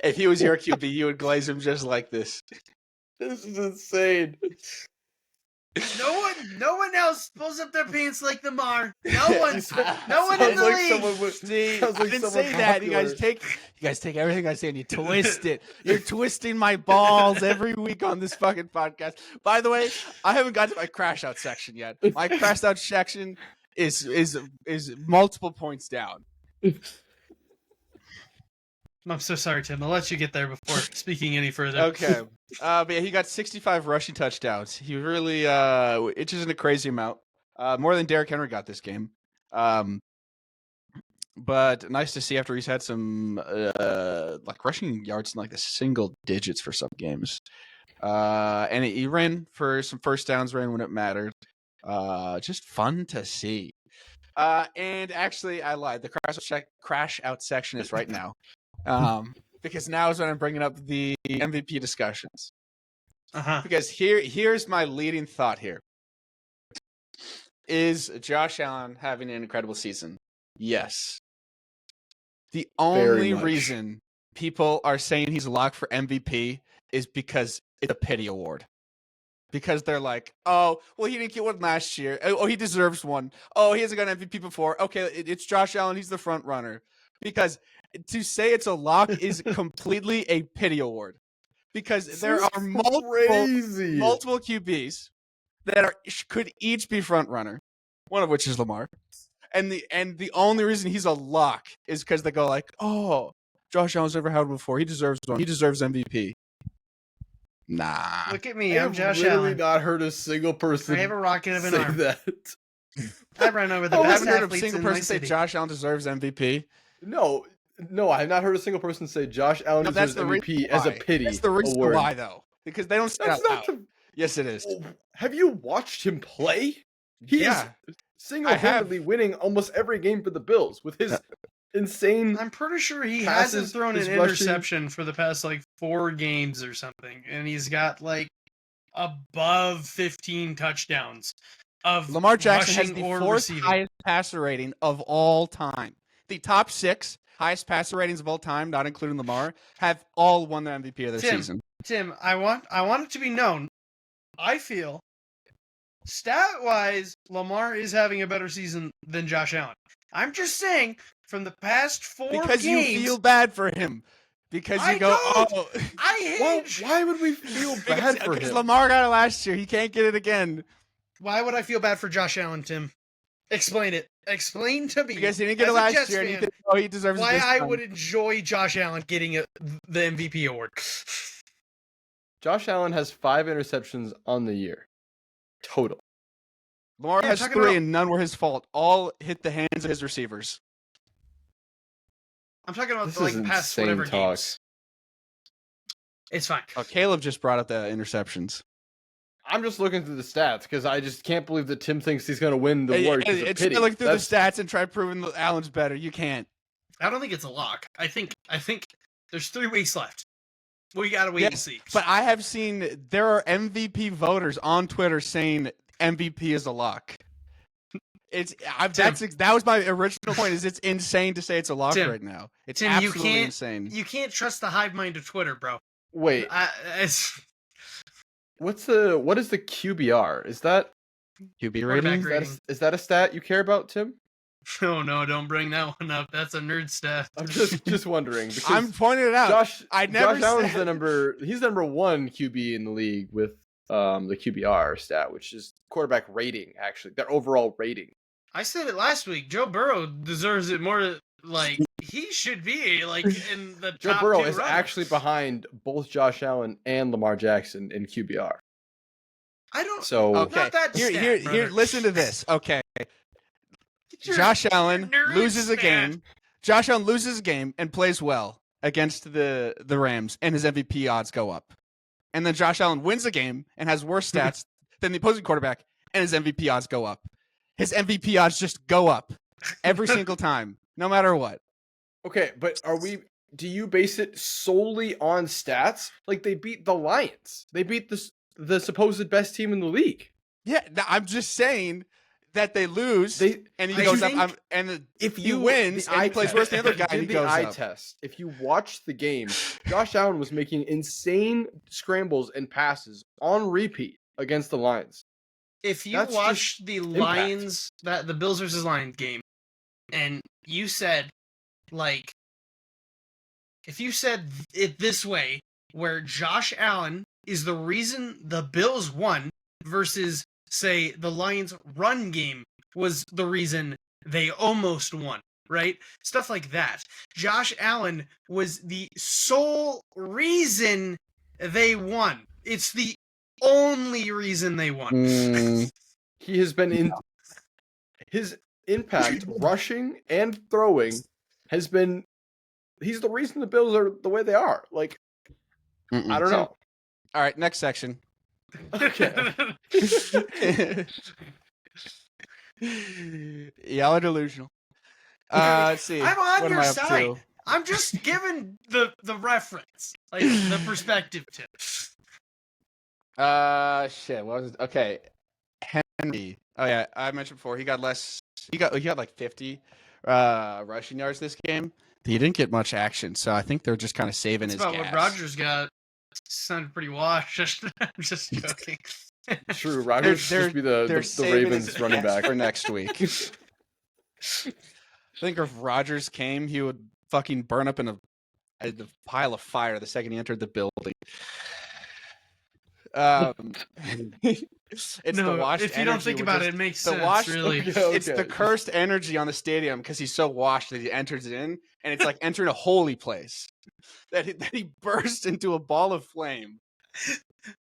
If he was your QB, you would glaze him just like this. This is insane. No one else pulls up their pants like Lamar. No one in the league. See, I didn't say that. You guys take everything I say and you twist it. You're twisting my balls every week on this fucking podcast. By the way, I haven't got to my crash out section yet. My crash out section is multiple points down. I'm so sorry, Tim. I'll let you get there before speaking any further. Okay. But yeah, he got 65 rushing touchdowns. He really it isn't a crazy amount. More than Derrick Henry got this game. But nice to see after he's had some like rushing yards in like the single digits for some games. And he ran for some first downs, ran when it mattered. Just fun to see. And actually, I lied. The crash out section is right now. Because now is when I'm bringing up the MVP discussions. Because here's my leading thought here. Is Josh Allen having an incredible season? Yes. The only reason people are saying he's a lock for MVP is because it's a pity award. Because they're like, oh, well, he didn't get one last year. Oh, he deserves one. Oh, he hasn't got an MVP before. Okay, it's Josh Allen. He's the front runner. Because to say it's a lock is completely a pity award. Because there are multiple QBs that could each be front runner, one of which is Lamar. And the only reason he's a lock is because they go like, oh, Josh Allen's never had one before. He deserves one. He deserves MVP. Nah. Look at me. I'm Josh Allen. I've literally not heard a single person I have a rocket of an say arm. that. I ran over the I best haven't heard a athletes single in my person say city. Josh Allen deserves MVP. No, I have not heard a single person say Josh Allen deserves MVP as a pity That's the reason award. why, though. Because they don't say that out. Yes, it is. Have you watched him play? He is single-handedly winning almost every game for the Bills with his insane. I'm pretty sure he passes, hasn't thrown an his rushing. interception for the past like 4 games or something, and he's got like above 15 touchdowns. Of Lamar Jackson has rushing the or 4th receiving. highest passer rating of all time. The top 6 highest passer ratings of all time, not including Lamar, have all won the MVP of their season. Tim, I want it to be known. I feel stat-wise, Lamar is having a better season than Josh Allen. I'm just saying, from the past 4 because games, you feel bad for him. Because you I hate. Why would we feel bad for him? Because Lamar got it last year. He can't get it again. Why would I feel bad for Josh Allen, Tim? Explain it. Explain to me. Because he didn't get it last year, and you think, he deserves it. Why this I time. would enjoy Josh Allen getting the MVP award. Josh Allen has 5 interceptions on the year. Total. Lamar has 3, and none were his fault. All hit the hands of his receivers. I'm talking about This the is past insane whatever talk. games. It's fine. Oh, Caleb just brought up the interceptions. I'm just looking through the stats because I just can't believe that Tim thinks he's going to win the award. It's to look through the stats and try proving that Allen's better. You can't. I don't think it's a lock. I think there's 3 weeks left. We gotta wait and see. But I have seen there are MVP voters on Twitter saying MVP is a lock. That was my original point. Is it's insane to say it's a lock right now. It's absolutely insane. You can't trust the hive mind of Twitter, bro. Wait, what is the QBR? Is that QB rating? Is that a stat you care about, Tim? Oh no, don't bring that one up. That's a nerd stat. I'm just wondering. I'm pointing it out. Josh Allen's he's number 1 QB in the league with the QBR stat, which is quarterback rating, actually, their overall rating. I said it last week. Joe Burrow deserves it more. Like he should be like in the Joe top Burrow two is runners. actually behind both Josh Allen and Lamar Jackson in QBR. I don't. So Okay, Not that here, stat, here, brother. listen to this. Okay, Get your- Josh Allen your nerd loses a stat. game. Josh Allen loses a game and plays well against the Rams, and his MVP odds go up. And then Josh Allen wins a game and has worse stats than the opposing quarterback, and his MVP odds go up. His MVP odds just go up every single time, no matter what. okay, but do you base it solely on stats? Like they beat the Lions. They beat the supposed best team in the league. Yeah, I'm just saying that they lose, and he I goes think up. And If he you wins, the and he eye plays test- worse than the other guy, if and you he did the goes eye up. test. If you watch the game, Josh Allen was making insane scrambles and passes on repeat against the Lions. If you That's watch just the impact. Lions, the Bills versus Lions game, and you said, like, if you said it this way, where Josh Allen is the reason the Bills won versus, say, the Lions' run game was the reason they almost won, right? Stuff like that. Josh Allen was the sole reason they won. It's the only reason they won. He has been in his impact rushing and throwing has been he's the reason the Bills are the way they are. Like I don't know. All right, next section. Okay. Y'all are delusional. Let's see. I'm on what your am I up side. to? I'm just giving the reference, like the perspective tip. Shit. What was it? Okay, Henry. Oh yeah, I mentioned before he got less. He got like 50 rushing yards this game. He didn't get much action, so I think they're just kind of saving That's his about gas. what Rogers got. Sounded pretty washed. I'm just joking. True, Rodgers should they're- just be the They're saving Ravens his running gas back. for next week. I think if Rogers came, he would fucking burn up in a pile of fire the second he entered the building. It's no, the washed if you don't energy think with about just- it, it makes the sense. washed- Really, It's the cursed energy on the stadium because he's so washed that he enters in, and it's like entering a holy place. That he bursts into a ball of flame.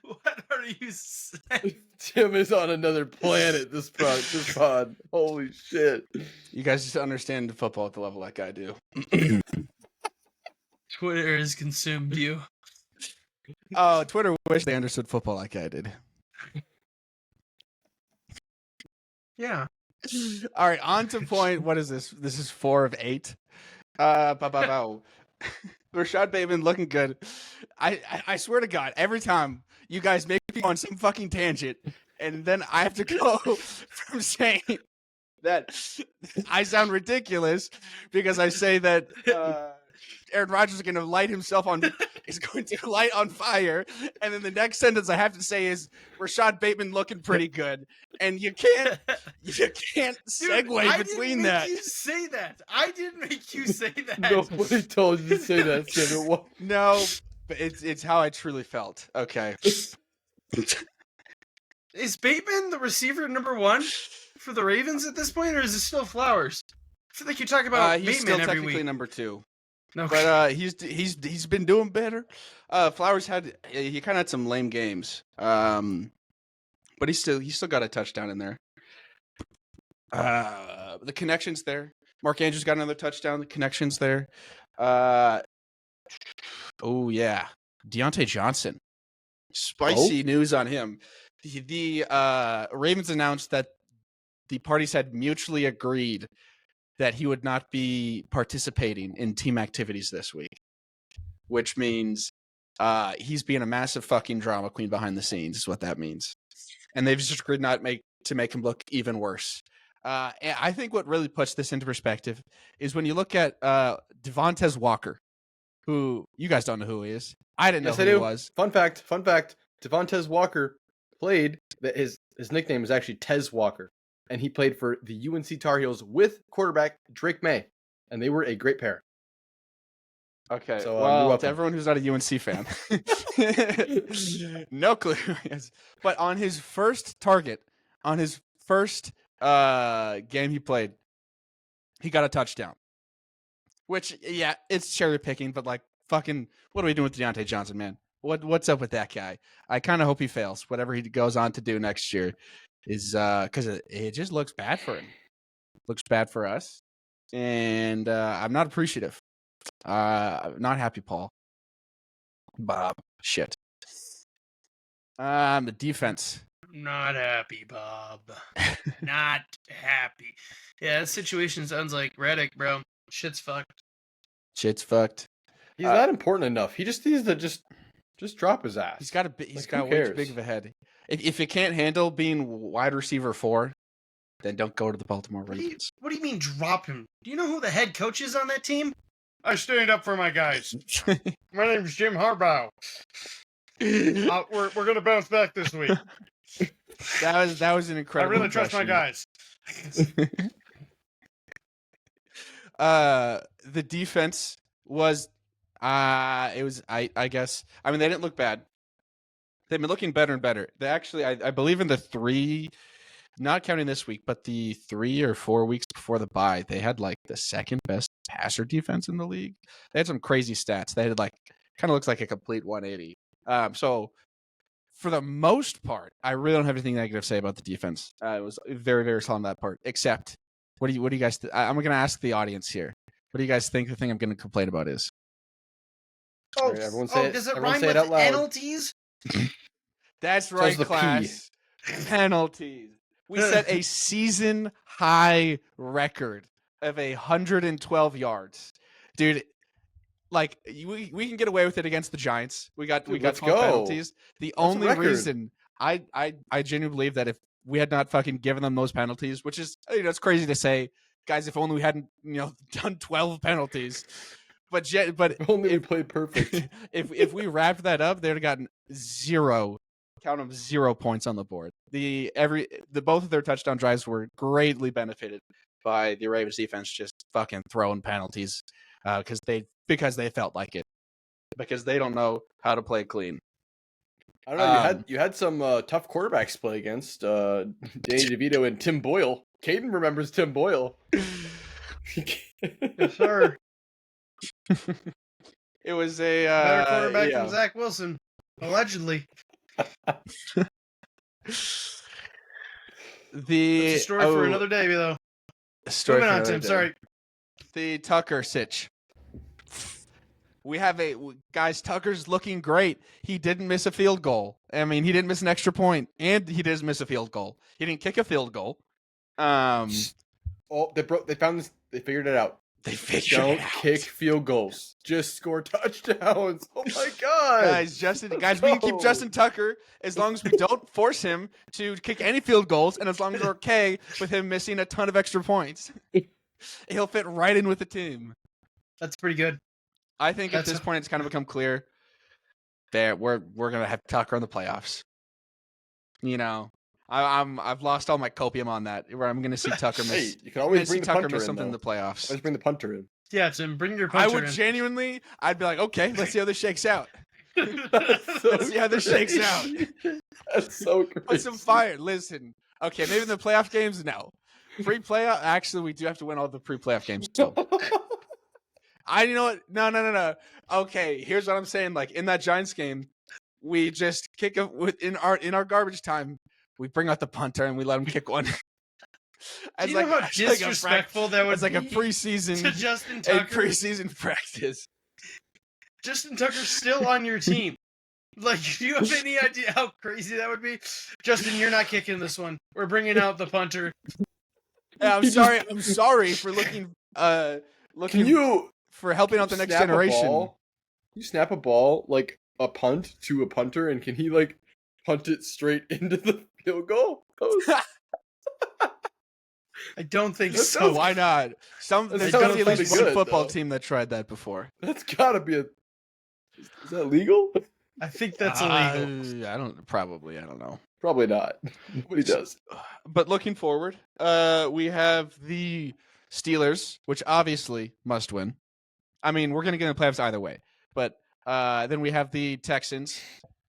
what are you saying? Tim is on another planet. This pod. Holy shit! You guys just understand football at the level that guy do. Twitter has consumed you. Oh, Twitter wish they understood football like I did. Yeah. All right, on to point. What is this? This is 4 of 8. Rashad Bateman looking good. I swear to God, every time you guys make me go on some fucking tangent, and then I have to go from saying that I sound ridiculous because I say that Aaron Rodgers is going to light on fire, and then the next sentence I have to say is Rashad Bateman looking pretty good, and you can't segue between that. You say that. I didn't make you say that. Nobody told you to say that, Tim. What? No, but it's how I truly felt. Okay. Is Bateman the receiver number 1 for the Ravens at this point, or is it still Flowers? I feel like you talk about He's Bateman still every technically week. number 2. No, But he's been doing better. Flowers he kind of had some lame games. But he still got a touchdown in there. The connection's there. Mark Andrews got another touchdown. The connection's there. Oh yeah, Davantae Johnson. Spicy news on him. The Ravens announced that the parties had mutually agreed that he would not be participating in team activities this week, which means he's being a massive fucking drama queen behind the scenes is what that means. And they've just agreed to make him look even worse. And I think what really puts this into perspective is when you look at Devontae Walker, who you guys don't know who he is. I didn't know who he was. Fun fact. Davantae Walker played. His nickname is actually Tez Walker, and he played for the UNC Tar Heels with quarterback Drake May, and they were a great pair. Okay. So, you're well, to welcome. everyone who's not a UNC fan, no clue. Yes. But on his first target, on his first game he played, he got a touchdown. Which, yeah, it's cherry picking, but like, fucking, what are we doing with Deontay Johnson, man? What's up with that guy? I kind of hope he fails. Whatever he goes on to do next year is because it just looks bad for him. Looks bad for us, and I'm not appreciative. Not happy, Paul. Bob, shit. The defense. Not happy, Bob. Not happy. Yeah, that situation sounds like Reddick, bro. Shit's fucked. Shit's fucked. He's not important enough. He just needs to just drop his ass. He's got Who way too cares? big of a head. If you can't handle being wide receiver 4, then don't go to the Baltimore Ravens. What do you mean drop him? Do you know who the head coach is on that team? I stand up for my guys. My name's Jim Harbaugh. We're gonna bounce back this week. That was an I incredible. really trust my guys. The defense was it was I guess, I mean, they didn't look bad. They've been looking better and better. They actually, I believe in the 3, not counting this week, but the 3 or 4 weeks before the bye, they had like the second best passer defense in the league. They had some crazy stats. They had like, kind of looks like a complete 180. So for the most part, I really don't have anything negative to say about the defense. It was very, very solid on that part. Except, what do you guys? I'm going to ask the audience here. What do you guys think the thing I'm going to complain about is? Oh, Right, everyone say it. does it Everyone rhyme say it with out loud. penalties? That's right, the P. class. Penalties. We set a season high record of 112 yards, dude. Like, we can get away with it against the Giants. We got 12 penalties. The only reason I genuinely believe that if we had not fucking given them those penalties, which is, it's crazy to say, guys, if only we hadn't done 12 penalties. But If only we played perfect. if we wrapped that up, they'd have gotten 0 points on the board. Both of their touchdown drives were greatly benefited by the Ravens defense just fucking throwing penalties because they felt like it, because they don't know how to play clean. I don't know. You had some tough quarterbacks play against Danny DeVito and Tim Boyle. Caden remembers Tim Boyle. Yes, sir. It was a better quarterback than Zach Wilson, allegedly. That's a story for another day, though. Moving on, Tim. Sorry. The Tucker sitch. We have guys. Tucker's looking great. He didn't miss a field goal. I mean, he didn't miss an extra point, and he didn't miss a field goal. He didn't kick a field goal. They found this. They figured it out. They figured Don't it out. kick field goals. Just score touchdowns. Oh my god, guys, we can keep Justin Tucker as long as we don't force him to kick any field goals, and as long as we're okay with him missing a ton of extra points. He'll fit right in with the team. That's pretty good. I think at this point it's kind of become clear that we're gonna have Tucker in the playoffs. I've lost all my copium on that. Where I'm gonna see Tucker miss. Hey, you can always bring the punter in. Something in the playoffs. Let's bring the punter in. Yeah, Tim, bring your punter in. I would genuinely. I'd be like, okay, let's see how this shakes out. So let's see how this shakes out. That's so crazy. Put some fire. Listen. Okay, maybe in the playoff games, no. Pre-playoff, actually, we do have to win all the pre-playoff games still. You know what? No. Okay, here's what I'm saying. Like, in that Giants game, we just kick in our garbage time. We bring out the punter and we let him kick one. Do you know how disrespectful that would be? It's like a preseason to Justin Tucker. Preseason practice. Justin Tucker's still on your team. Like, do you have any idea how crazy that would be? Justin, you're not kicking this one. We're bringing out the punter. Yeah, I'm sorry. I'm sorry for looking. For helping out the next generation. You snap a ball like a punt to a punter, and can he like punt it straight into the field goal? I don't think so. Why not? There's got to be at least one football team that tried that before. That's got to be Is that legal? I think that's illegal. I don't know. Probably not. Nobody does. But looking forward, we have the Steelers, which obviously must win. I mean, we're going to get in the playoffs either way. But then we have the Texans,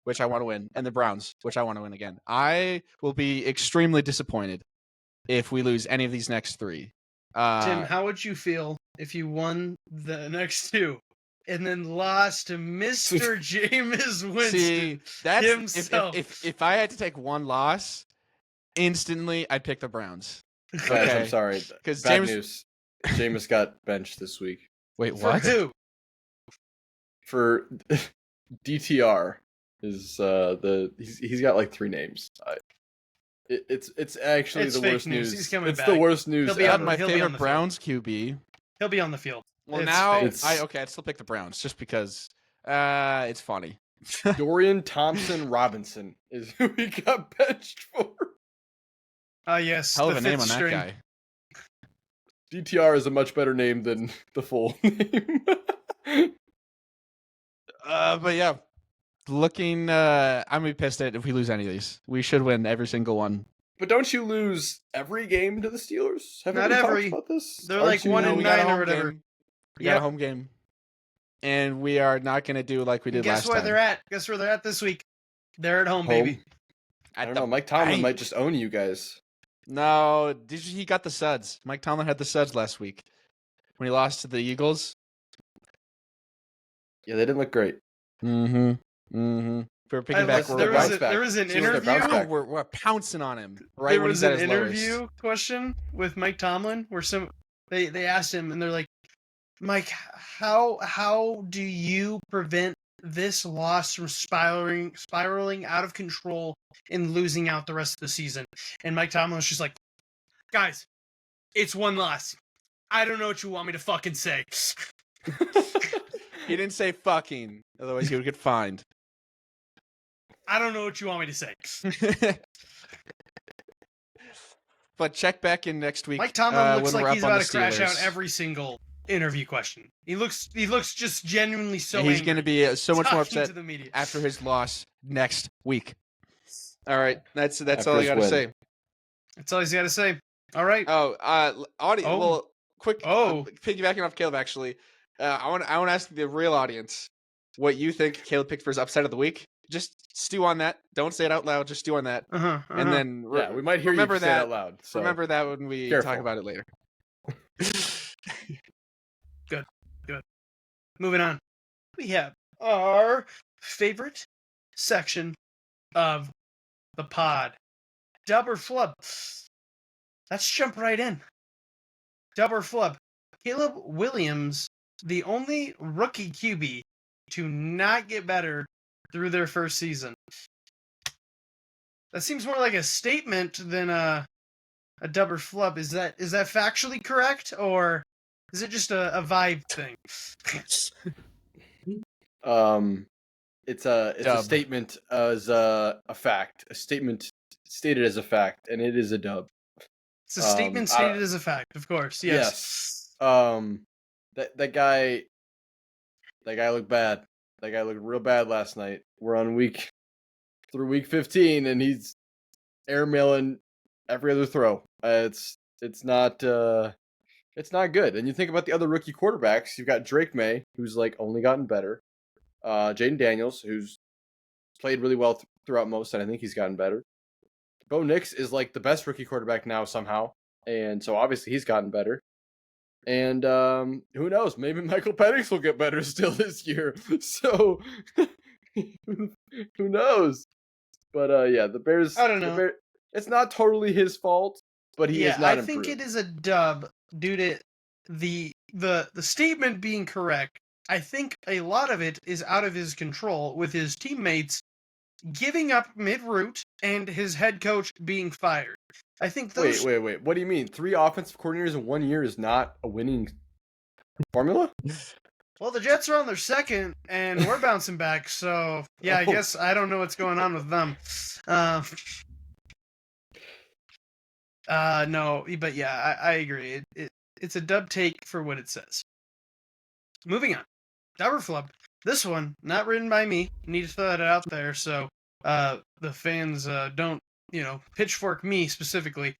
which I want to win, and the Browns, which I want to win again. I will be extremely disappointed if we lose any of these next three. Tim, how would you feel if you won the next two and then lost to Mr. Jameis Winston? See, that's himself? If I had to take one loss, instantly I'd pick the Browns. Guys, Okay. I'm sorry. Because Bad news. Jameis got benched this week. Wait, For what? who? For DTR is he's got like 3 names. It's actually It's the fake worst news. news. He's coming it's back. the worst news He'll be ever. My He'll be on favorite the Browns QB. He'll be on the field. Well, It's now fake. I'd still pick the Browns just because it's funny. Dorian Thompson Robinson is who he got benched for. Yes. Hell of the a name fifth on that string. guy. DTR is a much better name than the full name. But yeah, looking, I'm gonna be pissed at if we lose any of these. We should win every single one. But don't you lose every game to the Steelers? Haven't Not we talked every. about this? They're Aren't like you- 1 No, and we got a 9 or home whatever. game. We got a home game, and we are not gonna do like we did Guess last where time. they're at? Guess where they're at this week? They're at home, baby. I don't the know. Mike Tomlin bank. might just own you guys. No, he got the suds. Mike Tomlin had the suds last week when he lost to the Eagles. Yeah, they didn't look great. Mm-hmm. We're picking back. listen, there bounce was back. there was an Steelers got bounced interview. back. We're pouncing on him right There when was he's at an his interview lowest. question with Mike Tomlin where they asked him and they're like, Mike, how do you prevent this loss from spiraling out of control and losing out the rest of the season? And Mike Tomlin was just like, guys, it's one loss. I don't know what you want me to fucking say. He didn't say fucking, otherwise he would get fined. I don't know what you want me to say. But check back in next week. Mike Tomlin looks when we're like he's up on about the to crash out Steelers. every single interview question. He looks just genuinely so And he's angry going to be so much more talking upset to the media. after his loss next week. All right, that's After all I his got to win. say. That's all he's got to say. All right. Audience. Oh. Well, quick. Oh. Piggybacking off Caleb, actually, I want to ask the real audience what you think Caleb picked for his upset of the week. Just stew on that. Don't say it out loud. Just stew on that, and then Yeah, we might hear remember you say that it out loud. So. remember that when we Careful. talk about it later. Good. Moving on. We have our favorite section of the pod. Dub or flub. Let's jump right in. Dub or flub. Caleb Williams, the only rookie QB to not get better through their first season. That seems more like a statement than a dub or flub. Is that factually correct, or is it just a vibe thing? It's a Dub. statement as a fact. A statement stated as a fact, and it is a dub. It's a statement stated as a fact, of course. Yes. That guy looked bad. That guy looked real bad last night. We're on week 15, and he's airmailing every other throw. It's not good. And you think about the other rookie quarterbacks. You've got Drake May, who's like only gotten better. Jaden Daniels, who's played really well throughout most, and I think he's gotten better. Bo Nix is like the best rookie quarterback now somehow, and so obviously he's gotten better. And who knows? Maybe Michael Penix will get better still this year. So who knows? But yeah, the Bears. I don't know. It's not totally his fault, but he is not I think it is a dub due to the statement being correct. I think a lot of it is out of his control with his teammates giving up mid-route and his head coach being fired. I think those... Wait. What do you mean? 3 offensive coordinators in 1 year is not a winning formula? Well, the Jets are on their second, and we're bouncing back, so... Yeah, I guess I don't know what's going on with them. No, but yeah, I agree. It's a dub take for what it says. Moving on. Dub or flub. This one, not written by me. Need to throw that out there so the fans don't, pitchfork me specifically.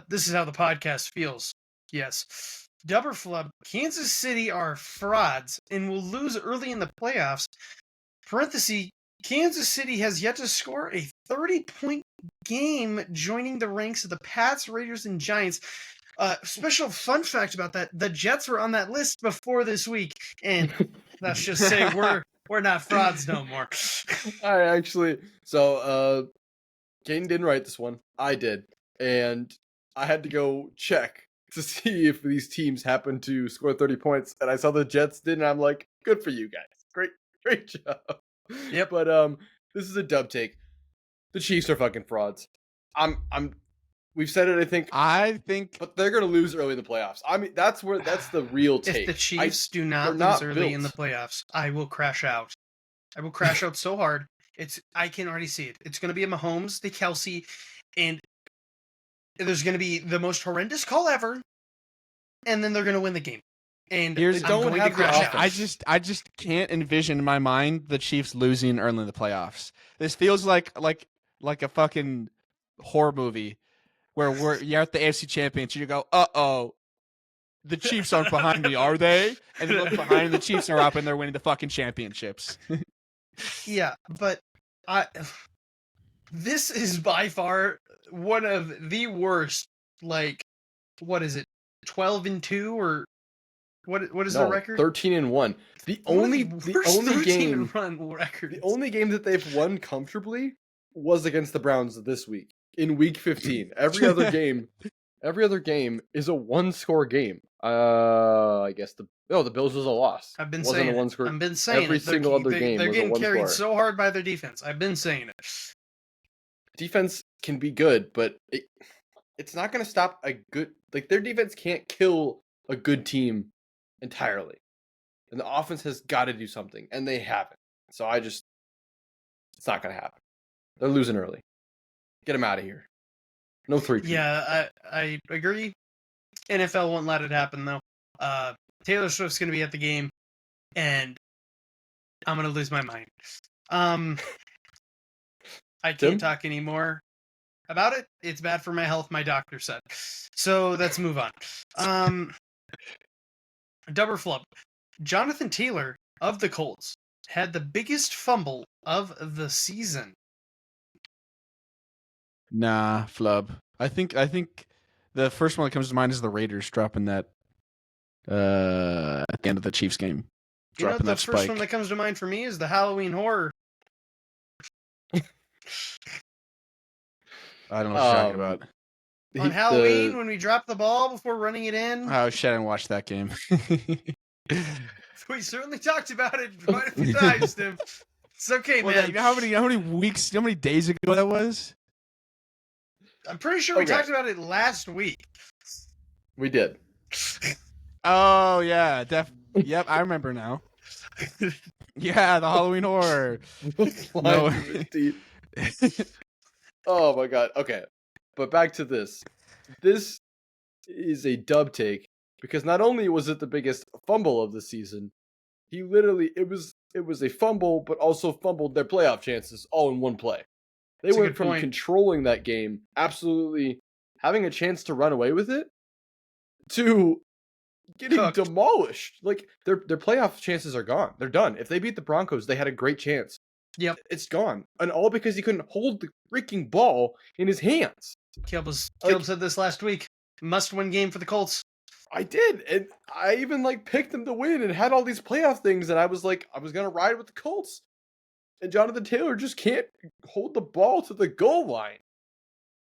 This is how the podcast feels. Yes. Dubber Flub, Kansas City are frauds and will lose early in the playoffs. Parenthesis, Kansas City has yet to score a 30-point game, joining the ranks of the Pats, Raiders, and Giants. Special fun fact about that: the Jets were on that list before this week, and let's just say we're not frauds no more. I actually, so Caden didn't write this one. I did, and I had to go check to see if these teams happened to score 30 points, and I saw the Jets did, and I'm like, good for you guys, great job. Yep. But this is a dub take. The Chiefs are fucking frauds. We've said it, I think, but they're gonna lose early in the playoffs. I mean, that's the real take. If the Chiefs do not lose early in the playoffs, I will crash out. I will crash out so hard. I can already see it. It's gonna be a Mahomes, the Kelsey, and there's gonna be the most horrendous call ever, and then they're gonna win the game. And Here's I'm going to crash out. I just can't envision in my mind the Chiefs losing early in the playoffs. This feels like a fucking horror movie where you're at the AFC Championship, you go, uh-oh, the Chiefs aren't behind me, are they? And you look behind, and the Chiefs are up, and they're winning the fucking championships. Yeah, but this is by far one of the worst, what is it, 12-2, or what is the record? 13-1. The only game run record. The only game that they've won comfortably was against the Browns this week in week 15. Every other game is a one-score game. I guess the Bills was a loss. I've been saying every single other game they're was getting a one carried score. so hard by their defense. I've been saying it. Defense can be good, but it's not going to stop a good, their defense can't kill a good team entirely. And the offense has got to do something, and they haven't. So it's not going to happen. They're losing early. Get them out of here. No 3. Yeah, I agree. NFL won't let it happen, though. Taylor Swift's going to be at the game, and I'm going to lose my mind. I can't talk anymore about it. It's bad for my health, my doctor said. So let's move on. Dubber Flub. Jonathan Taylor of the Colts had the biggest fumble of the season. Nah, Flub. I think the first one that comes to mind is the Raiders dropping that at the end of the Chiefs game. The first one that comes to mind for me is the Halloween Horror. I don't know what you're talking about. On Halloween, when we dropped the ball before running it in. Oh shit, I didn't watch that game. We certainly talked about it quite a few times, Tim. It's okay, man. You know how many days ago that was? I'm pretty sure we talked about it last week. We did. Oh yeah, yep, I remember now. Yeah, the Halloween Horror. No. Oh my god. Okay. But back to this. This is a dub take because not only was it the biggest fumble of the season, it was a fumble, but also fumbled their playoff chances all in one play. They went from controlling that game, absolutely having a chance to run away with it, to getting demolished. Their playoff chances are gone. They're done. If they beat the Broncos, they had a great chance. Yep. It's gone. And all because he couldn't hold the freaking ball in his hands. Caleb said this last week. Must-win game for the Colts. I did. And I even picked them to win and had all these playoff things. And I was going to ride with the Colts. And Jonathan Taylor just can't hold the ball to the goal line.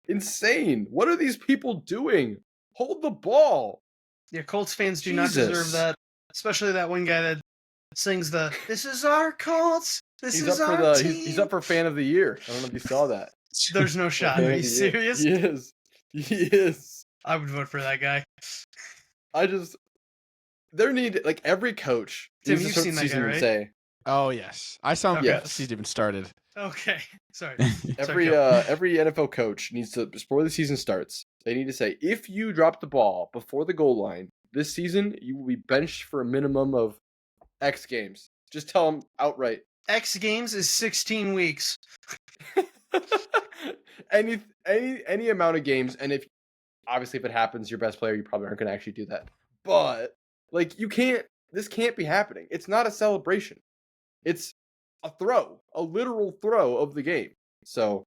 Insane. What are these people doing? Hold the ball. Yeah, Colts fans do not deserve that. Especially that one guy that sings "This is our Colts. This is our team." He's up for fan of the year. I don't know if you saw that. There's no shot. Are you serious? He is. I would vote for that guy. Every coach. Tim, you've seen that guy, right? Oh yes, I saw him before the season even started. Okay, sorry. Every NFL coach needs to, before the season starts, they need to say, if you drop the ball before the goal line this season, you will be benched for a minimum of X games. Just tell them outright. X games is 16 weeks. any amount of games, and if it happens, your best player, you probably aren't going to actually do that. but like this can't be happening. It's not a celebration. It's a literal throw of the game. So,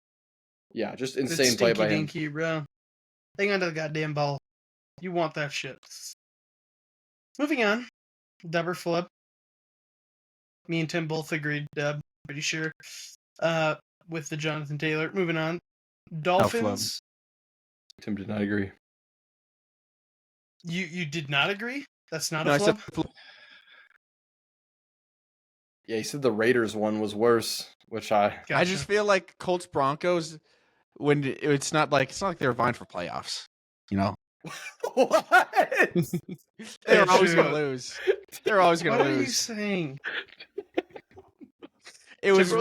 yeah, just insane play by him. Dinky, bro. Hang on to the goddamn ball. You want that shit. Moving on. Dubber Flub. Me and Tim both agreed, Dub. Pretty sure. With the Jonathan Taylor. Moving on. Dolphins. Tim did not agree. You did not agree? That's not a flub? Yeah, he said the Raiders one was worse, which I just feel like Colts Broncos when it's not like they're vying for playoffs, you know. What? They're always going to lose. They're always going to lose. What are you saying? It was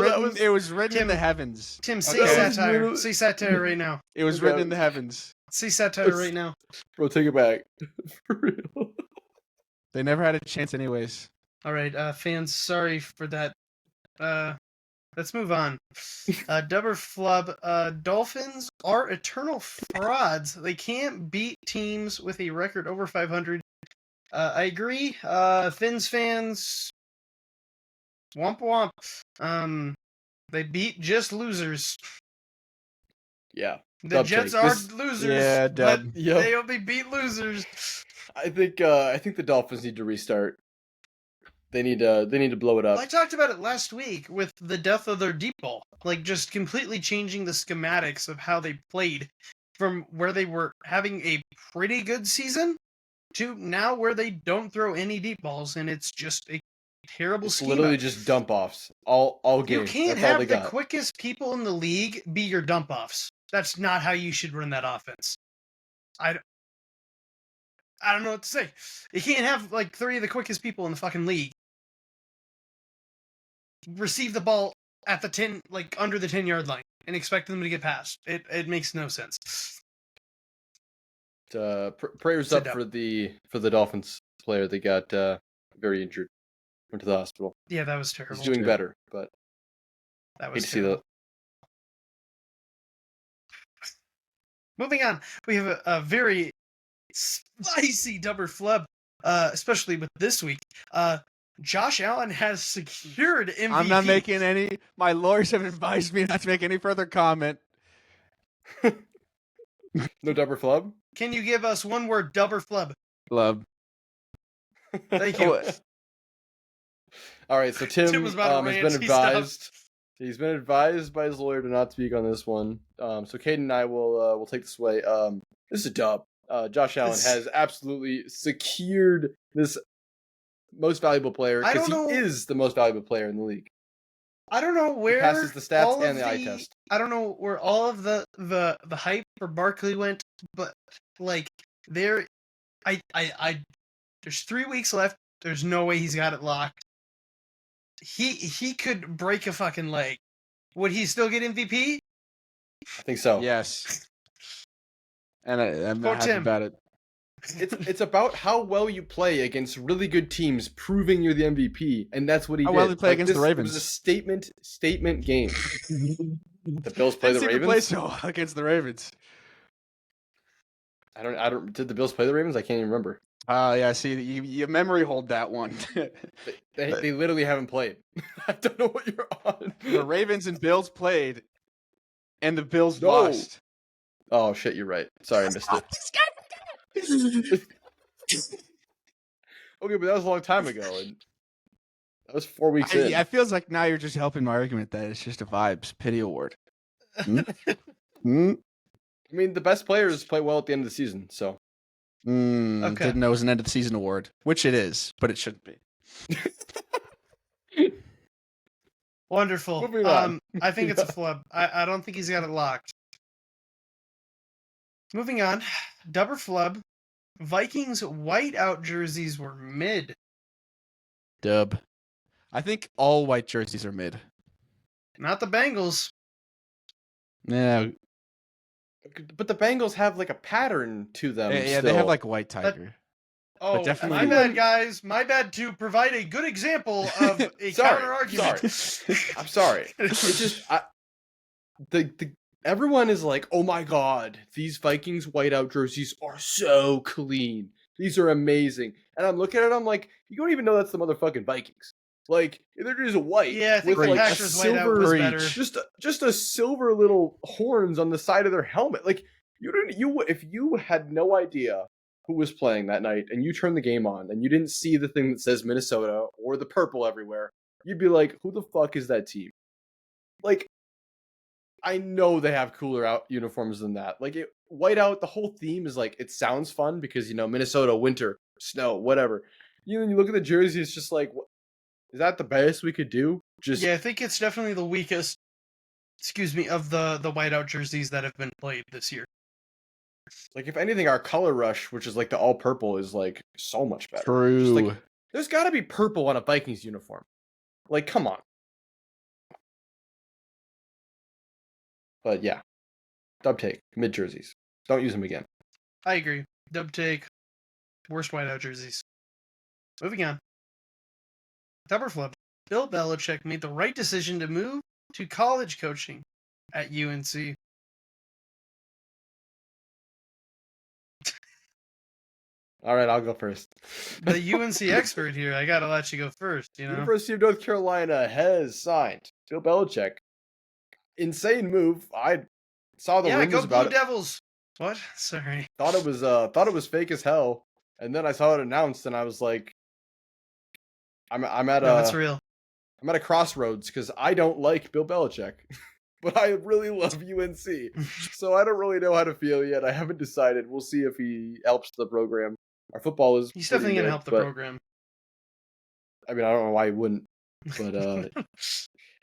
written in the heavens. Tim, say satire. Say satire right now. It was written in the heavens. Say satire right now. Bro, take it back. For real. They never had a chance anyways. All right, fans, sorry for that. Let's move on. Dubber Flub. Dolphins are eternal frauds. They can't beat teams with a record over 500. I agree. Fins fans, womp womp. They beat just losers. Yeah. The Jets are losers. Yeah, Dub. They only beat losers. I think the Dolphins need to restart. They need to blow it up. I talked about it last week with the death of their deep ball, like just completely changing the schematics of how they played from where they were having a pretty good season to now where they don't throw any deep balls, and it's just a terrible scheme. Literally just dump offs all game. You can't have the quickest people in the league be your dump offs. That's not how you should run that offense. I don't know what to say. You can't have like 3 of the quickest people in the fucking league receive the ball at the 10, like under the 10-yard line, and expect them to get past. It makes no sense. Prayers up for the Dolphins player. They got very injured. Went to the hospital. Yeah, that was terrible. He's doing better, but that was hate to see that. Moving on, we have a very spicy Dubber Flub, especially with this week. Josh Allen has secured MVP. I'm not making any. My lawyers have advised me not to make any further comment. No Dubber Flub? Can you give us one word, Dubber Flub? Flub. Thank you. All right, so Tim has been advised. He's been advised by his lawyer to not speak on this one. So Caden and I will take this away. This is a dub. Josh Allen has absolutely secured this most valuable player because he is the most valuable player in the league. I don't know where he passes the stats and the eye test. I don't know where all of the hype for Barkley went, but like there's 3 weeks left. There's no way he's got it locked. He could break a fucking leg. Would he still get MVP? I think so. Yes. And I'm not happy about it. It's about how well you play against really good teams, proving you're the MVP, and that's what he did. How well he played against the Ravens. It was a statement game. The Bills play the Ravens. Play so against the Ravens. I don't. Did the Bills play the Ravens? I can't even remember. Yeah. See, you memory hold that one. they literally haven't played. I don't know what you're on. The Ravens and Bills played, and the Bills lost. Oh shit! You're right. Sorry, I missed it. Okay, but that was a long time ago, and that was 4 weeks in. It feels like now you're just helping my argument that it's just a vibes pity award. I mean, the best players play well at the end of the season, so. Okay. Didn't know it was an end of the season award, which it is, but it shouldn't be. Wonderful. I think it's a flub. I don't think he's got it locked. Moving on, Dubber Flub. Vikings whiteout jerseys were mid. Dub. I think all white jerseys are mid. Not the Bengals. Yeah. But the Bengals have like a pattern to them. Yeah, they have like a white tiger. My bad, guys. My bad to provide a good example of a counter argument. I'm sorry. It's just everyone is like, oh my god, these Vikings whiteout jerseys are so clean. These are amazing. And I'm looking at them like, you don't even know that's the motherfucking Vikings. Like, they're just white Yeah, I think with the like a Packers whiteout was silver, better. just a silver little horns on the side of their helmet. Like, if you had no idea who was playing that night and you turned the game on and you didn't see the thing that says Minnesota or the purple everywhere, you'd be like, who the fuck is that team? Like, I know they have cooler out uniforms than that. Like, whiteout, the whole theme is like, it sounds fun because, you know, Minnesota, winter, snow, whatever. You look at the jersey, it's just like, is that the best we could do? Just Yeah, I think it's definitely the weakest, of the whiteout jerseys that have been played this year. like, if anything, our color rush, which is like the all purple, is like so much better. True. Just like, there's got to be purple on a Vikings uniform. Like, come on. But yeah, dub take, mid jerseys. Don't use them again. I agree. Dub take, worst whiteout jerseys. Moving on. Flub. Bill Belichick made the right decision to move to college coaching at UNC. All right, I'll go first. The UNC expert here, I gotta let you go first, you know? University of North Carolina has signed Bill Belichick. Insane move. I saw the rumors go about Blue it. Devils. What? Sorry. Thought it was fake as hell, and then I saw it announced, and I was like, I'm at No, it's real. I'm at a crossroads because I don't like Bill Belichick, but I really love UNC, so I don't really know how to feel yet. I haven't decided. We'll see if he helps the program. Our football is He's pretty definitely gonna good, help the but, program. I mean, I don't know why he wouldn't, but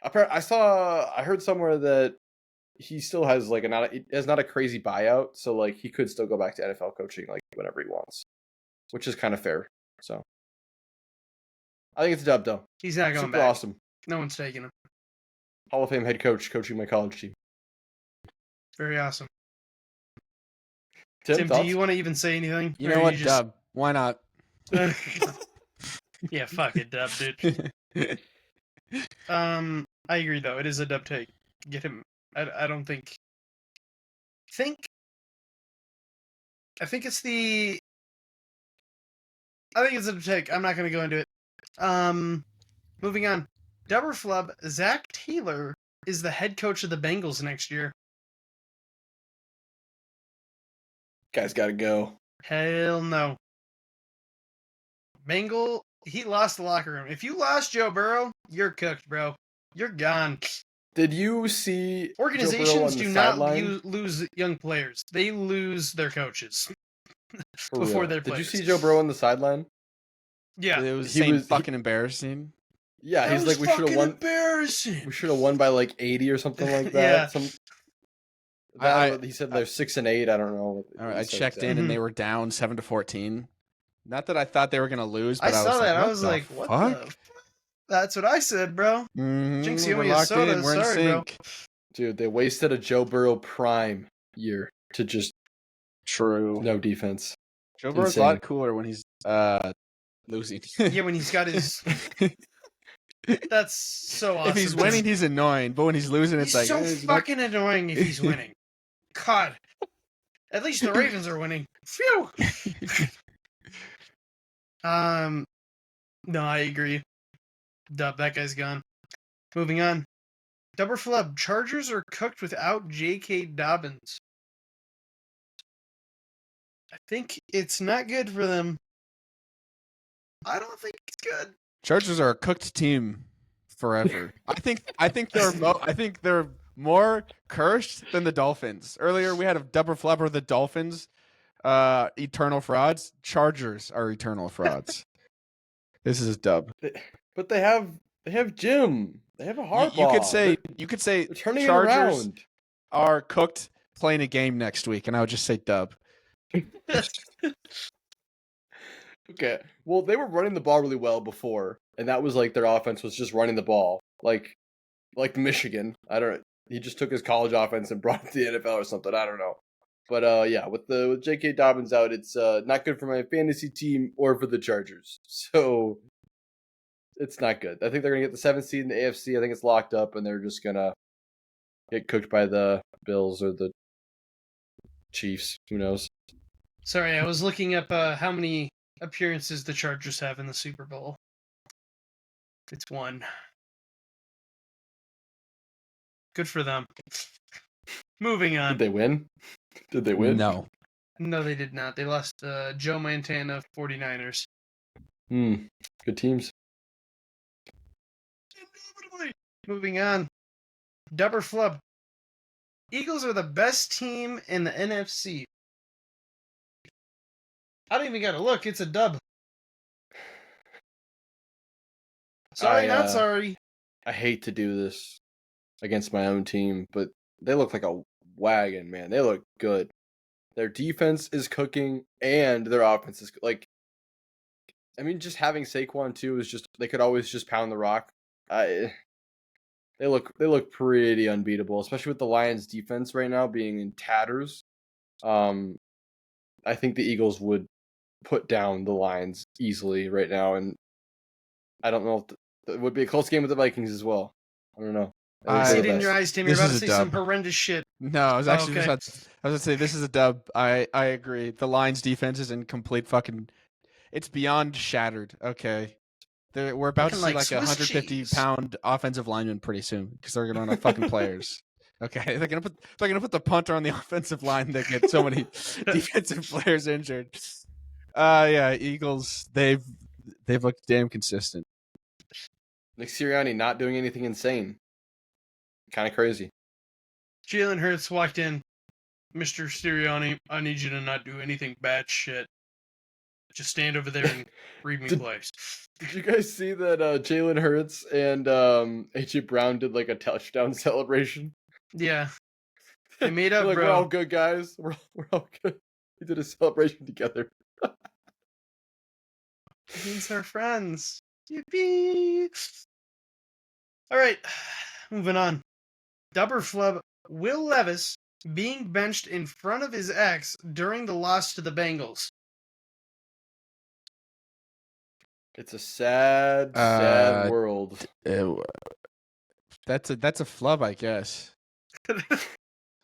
I heard somewhere that he still has like not a crazy buyout, so like he could still go back to NFL coaching like whenever he wants, which is kind of fair. So I think it's a dub though. He's not going Super back. awesome. No one's taking him. Hall of Fame head coach coaching my college team. Very awesome. Tim, do you want to even say anything? You know what, dub? Why not? Yeah, fuck it, dub, dude. I agree though. It is a dub take. Get him. I don't think. I think it's a dub take. I'm not gonna go into it. Moving on. Flub. Zach Taylor is the head coach of the Bengals next year. Guy's got to go. Hell no. He lost the locker room. If you lost Joe Burrow, you're cooked, bro. You're gone. Did you see Organizations do not sideline? lose young players. They lose their coaches For before real. their Did you players. see Joe Burrow on the sideline? Yeah. It was fucking embarrassing. Yeah, he's like, we should have won. Embarrassing. We should have won by like 80 or something like that. Yeah. He said they're 6-8. I don't know. I checked in and they were down 7-14. Not that I thought they were gonna lose, but I saw that. I was like, what fuck? the That's what I said, bro. Jinx, you owe We're me a locked soda. in. We're in Sorry, bro. sync. Dude, they wasted a Joe Burrow prime year to just True. no defense. Joe Burrow's a lot cooler when he's losing. Yeah, when he's got his. That's so awesome. If he's winning, he's annoying, but when he's losing, it's he's like so fucking annoying if he's winning. God. At least the Ravens are winning. Phew. No, I agree. Dub, that guy's gone. Moving on. Flub. Chargers are cooked without J.K. Dobbins. I think it's not good for them. I don't think it's good. Chargers are a cooked team forever. I think they're more cursed than the Dolphins. Earlier we had a Flub or the Dolphins, eternal frauds. Chargers are eternal frauds. This is a dub. But they have Jim. They have a Harbaugh. You could say they're turning Chargers it around. are cooked playing a game next week, and I would just say dub. Okay. Well, they were running the ball really well before, and that was like their offense was just running the ball, like Michigan. He just took his college offense and brought it to the NFL or something. I don't know. But yeah, with J.K. Dobbins out, it's not good for my fantasy team or for the Chargers. So it's not good. I think they're gonna get the 7th seed in the AFC. I think it's locked up, and they're just gonna get cooked by the Bills or the Chiefs. Who knows? Sorry, I was looking up how many appearances the Chargers have in the Super Bowl. It's 1. Good for them. Moving on. Did they win? Did they win? No. No, they did not. They lost Joe Montana, 49ers. Good teams. Moving on. Dub or flub? Eagles are the best team in the NFC. I don't even gotta look. It's a dub. Sorry, not sorry. I hate to do this against my own team, but they look like a wagon, man. They look good. Their defense is cooking, and their offense is just having Saquon too is just they could always just pound the rock. They look pretty unbeatable, especially with the Lions' defense right now being in tatters. I think the Eagles would put down the Lions easily right now, and I don't know if it would be a close game with the Vikings as well. I don't know. See it in your eyes, Tim. You're This about to is a say some dub. horrendous shit. No, I was actually okay. I was gonna say this is a dub. I agree. The Lions defense is in complete fucking. It's beyond shattered. Okay, we're about to see like a Swiss 150-pound offensive lineman pretty soon because they're gonna run out of fucking players. Okay, they're gonna put the punter on the offensive line that get so many defensive players injured. Yeah, Eagles. They've looked damn consistent. Nick Sirianni not doing anything insane. Kind of crazy. Jalen Hurts walked in. Mr. Sirianni, I need you to not do anything bad shit. Just stand over there and read me plays. Did you guys see that Jalen Hurts and A.J. Brown did like a touchdown celebration? Yeah. They made up, like, bro. We're all good, guys. We're all good. We did a celebration together. These are friends. Yippee! All right, moving on. Dub or flub, Will Levis being benched in front of his ex during the loss to the Bengals. It's a sad world. That's a flub, I guess.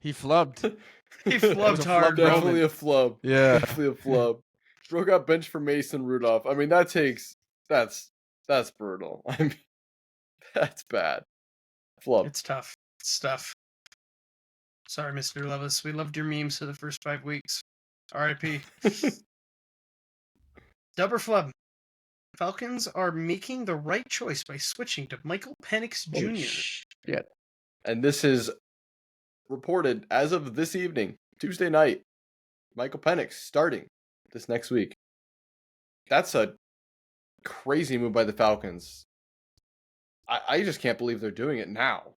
He flubbed. He flubbed hard, bro. Definitely a flub. Yeah. Definitely a flub. Bro got benched for Mason Rudolph. I mean, that's brutal. I mean, that's bad. Flub. It's tough. It's tough. Sorry, Mr. Levis. We loved your memes for the first 5 weeks. R.I.P. Dub or flub? Falcons are making the right choice by switching to Michael Penix Jr. Yeah. And this is reported as of this evening, Tuesday night. Michael Penix starting this next week. That's a crazy move by the Falcons. I just can't believe they're doing it now.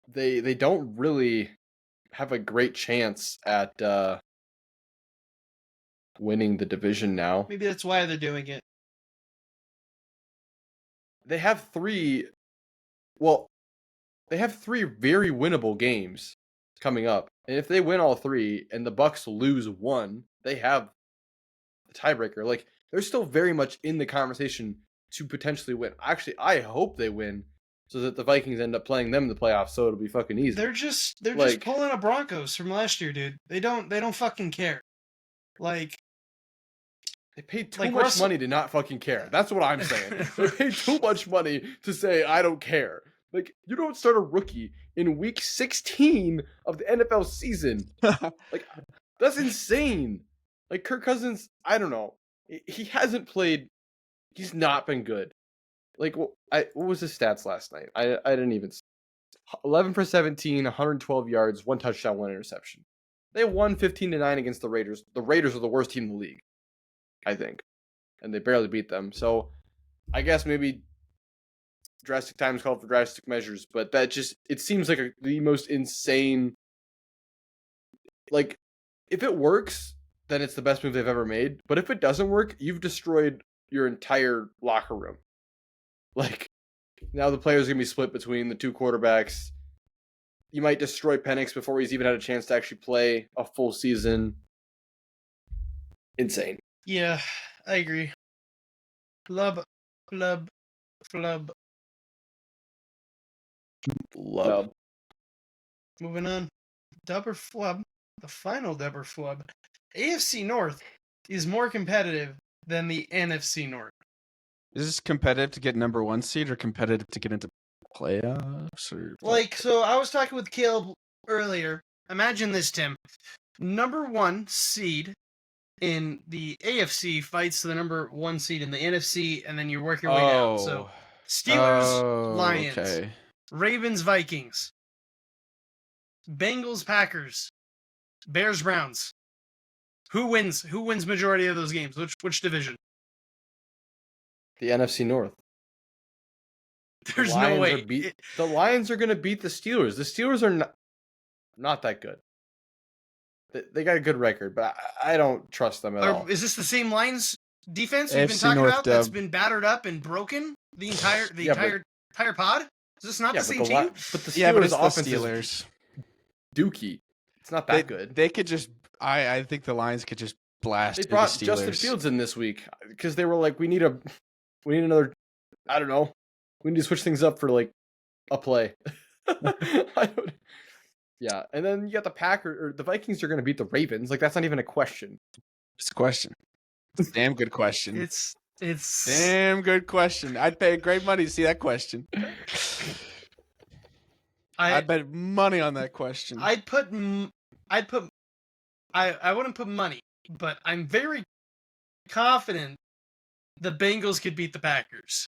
They don't really have a great chance at winning the division now. Maybe that's why they're doing it. They have three very winnable games coming up. And if they win all 3 and the Bucks lose 1, they have the tiebreaker. Like, they're still very much in the conversation to potentially win. Actually, I hope they win so that the Vikings end up playing them in the playoffs, so it'll be fucking easy. They're just pulling a Broncos from last year, dude. They don't fucking care. Like, they paid too much money to not fucking care. That's what I'm saying. They paid too much money to say, I don't care. Like, you don't start a rookie in week 16 of the NFL season. Like, that's insane. Like, Kirk Cousins, I don't know. He hasn't played. He's not been good. Like, what was his stats last night? I didn't even. 11 for 17, 112 yards, 1 touchdown, 1 interception. They won 15-9 against the Raiders. The Raiders are the worst team in the league, I think. And they barely beat them. So, I guess maybe drastic times call for drastic measures, but that just, it seems like the most insane. Like, if it works, then it's the best move they've ever made. But if it doesn't work, you've destroyed your entire locker room. Like, now the players are going to be split between the 2 quarterbacks. You might destroy Penix before he's even had a chance to actually play a full season. Insane. Yeah, I agree. Flub. Love. Moving on. Dub or flub? the final Deborah Flub. AFC North is more competitive than the NFC North. Is this competitive to get number 1 seed or competitive to get into playoffs? Or So I was talking with Caleb earlier. Imagine this, Tim. Number 1 seed in the AFC fights the number 1 seed in the NFC, and then you work your way down. So Steelers, Lions, okay. Ravens, Vikings, Bengals, Packers, Bears, Browns. Who wins? Who wins majority of those games? Which division? The NFC North. There's no way. The Lions are going to beat the Steelers. The Steelers are not that good. They got a good record, but I don't trust them at all. Is this the same Lions defense we've been AFC talking North about dub. That's been battered up and broken the entire pod? Is this not the same team? But the Steelers' offense is Steelers. dookie. It's not that good. They could just. I think the Lions could just blast. They brought the Steelers. Justin Fields in this week because they were like, we need another. I don't know. We need to switch things up for like a play. Yeah, and then you got the Packers or the Vikings are going to beat the Ravens. Like that's not even a question. It's a question. It's a damn good question. It's damn good question. I'd pay great money to see that question. I'd bet money on that question. I wouldn't put money, but I'm very confident the Bengals could beat the Packers.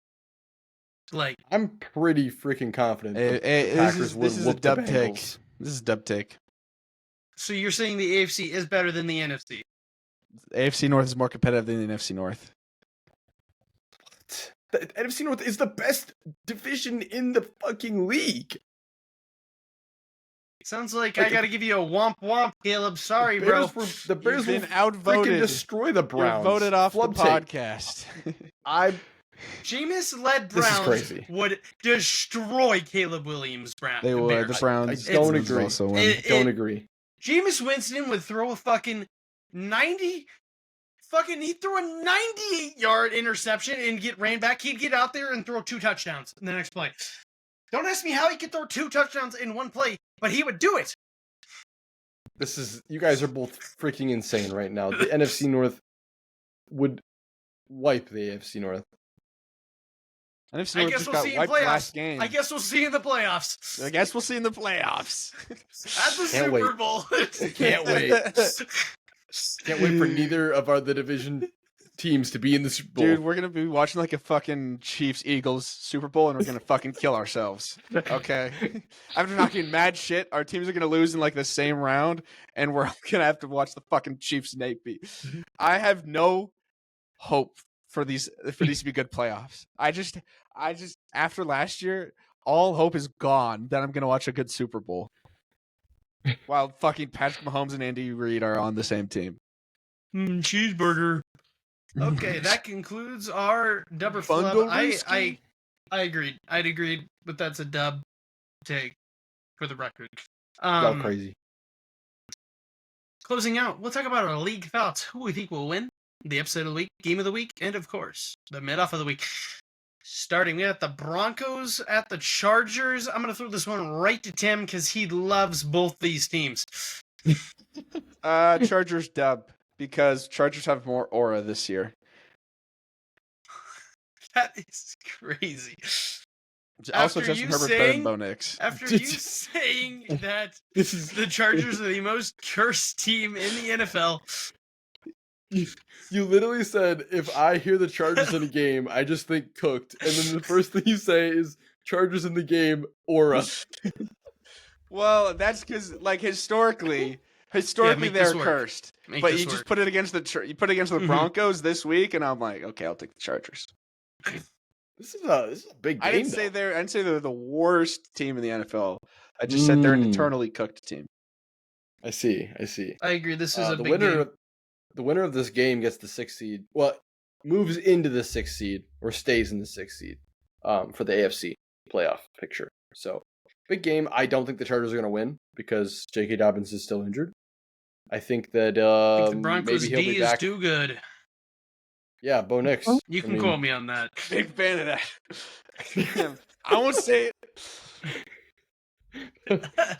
Like I'm pretty freaking confident the this Packers would is a whoop the dub take. Bengals. This is a dub take. So you're saying the AFC is better than the NFC? The AFC North is more competitive than the NFC North. The NFC North is the best division in the fucking league. Sounds like I got to give you a womp womp, Caleb. Sorry, bro. The Bears You've will been outvoted. freaking destroy the Browns. You're voted off Flub the take. podcast. Jameis-led This is Browns crazy. would destroy Caleb Williams' Browns. They would. The Browns. I don't Browns agree. also win. Don't agree. Jameis Winston would throw a fucking 90... he threw a 98-yard interception and get ran back. He'd get out there and throw 2 touchdowns in the next play. Don't ask me how he could throw 2 touchdowns in one play, but he would do it. You guys are both freaking insane right now. The NFC North would wipe the AFC North. NFC I North guess just we'll got see in wiped playoffs. last game. I guess we'll see in the playoffs. I guess we'll see in the playoffs. At the Can't Super wait. Bowl. Can't wait. Can't wait for neither of our the division teams to be in the Super Bowl. Dude, we're gonna be watching like a fucking Chiefs-Eagles Super Bowl, and we're gonna fucking kill ourselves. Okay, after talking mad shit, our teams are gonna lose in like the same round, and we're gonna have to watch the fucking Chiefs Nate. I have no hope for these to be good playoffs. I just after last year, all hope is gone that I'm gonna watch a good Super Bowl. While fucking Patrick Mahomes and Andy Reid are on the same team. Cheeseburger. Okay, that concludes our Dubber Flub. I agreed. I'd agreed, but that's a dub take for the record. Y'all crazy. Closing out, we'll talk about our league thoughts. Who we think will win the episode of the week, game of the week, and of course, the mid-off of the week. Starting, we got the Broncos at the Chargers. I'm going to throw this one right to Tim because he loves both these teams. Chargers dub, because Chargers have more aura this year. That is crazy. Also, After Justin you Herbert better saying- than Bo Nix. After you saying that the Chargers are the most cursed team in the NFL. You literally said, if I hear the Chargers in a game, I just think cooked. And then the first thing you say is Chargers in the game, aura. Well, that's because, like, historically they're cursed. But you just put it against the Broncos this week, and I'm like, okay, I'll take the Chargers. This is a big game. I didn't say they're the worst team in the NFL. I just said they're an eternally cooked team. I see. I agree. This is a big game. The winner of this game gets the 6th seed. Well, moves into the 6th seed or stays in the 6th seed for the AFC playoff picture. So, big game. I don't think the Chargers are going to win because J.K. Dobbins is still injured. I think that the Broncos maybe he'll D be back. is too good. Yeah, Bo Nix. You can quote me on that. Big fan of that. I won't say it.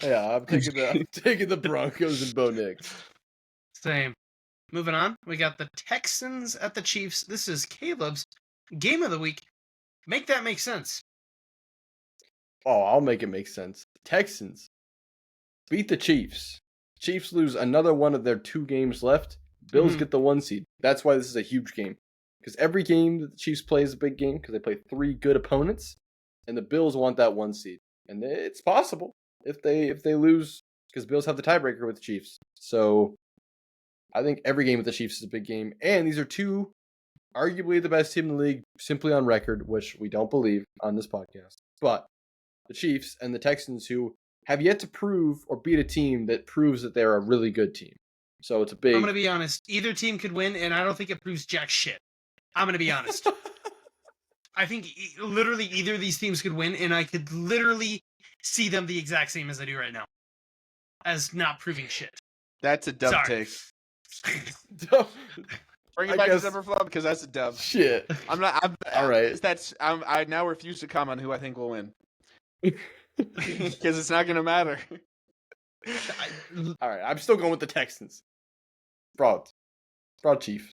Yeah, I'm taking the Broncos and Bo Nix. Same. Moving on, we got the Texans at the Chiefs. This is Caleb's game of the week. Make that make sense. Oh, I'll make it make sense. Texans beat the Chiefs. Chiefs lose another one of their 2 games left. Bills get the 1 seed. That's why this is a huge game. Because every game that the Chiefs play is a big game because they play 3 good opponents, and the Bills want that 1 seed. And it's possible if they lose, because Bills have the tiebreaker with the Chiefs. So I think every game with the Chiefs is a big game. And these are 2 arguably the best team in the league, simply on record, which we don't believe on this podcast. But the Chiefs and the Texans, who have yet to prove or beat a team that proves that they're a really good team. So it's a big... I'm going to be honest. Either team could win, and I don't think it proves jack shit. I'm going to be honest. I think literally either of these teams could win, and I could literally see them the exact same as I do right now. As not proving shit. That's a dub Sorry. take. Bring it back to Zimmer Flub, because that's a dub. Shit. I'm not. All right. I now refuse to comment on who I think will win. Because it's not going to matter. All right. I'm still going with the Texans. Broad Chief.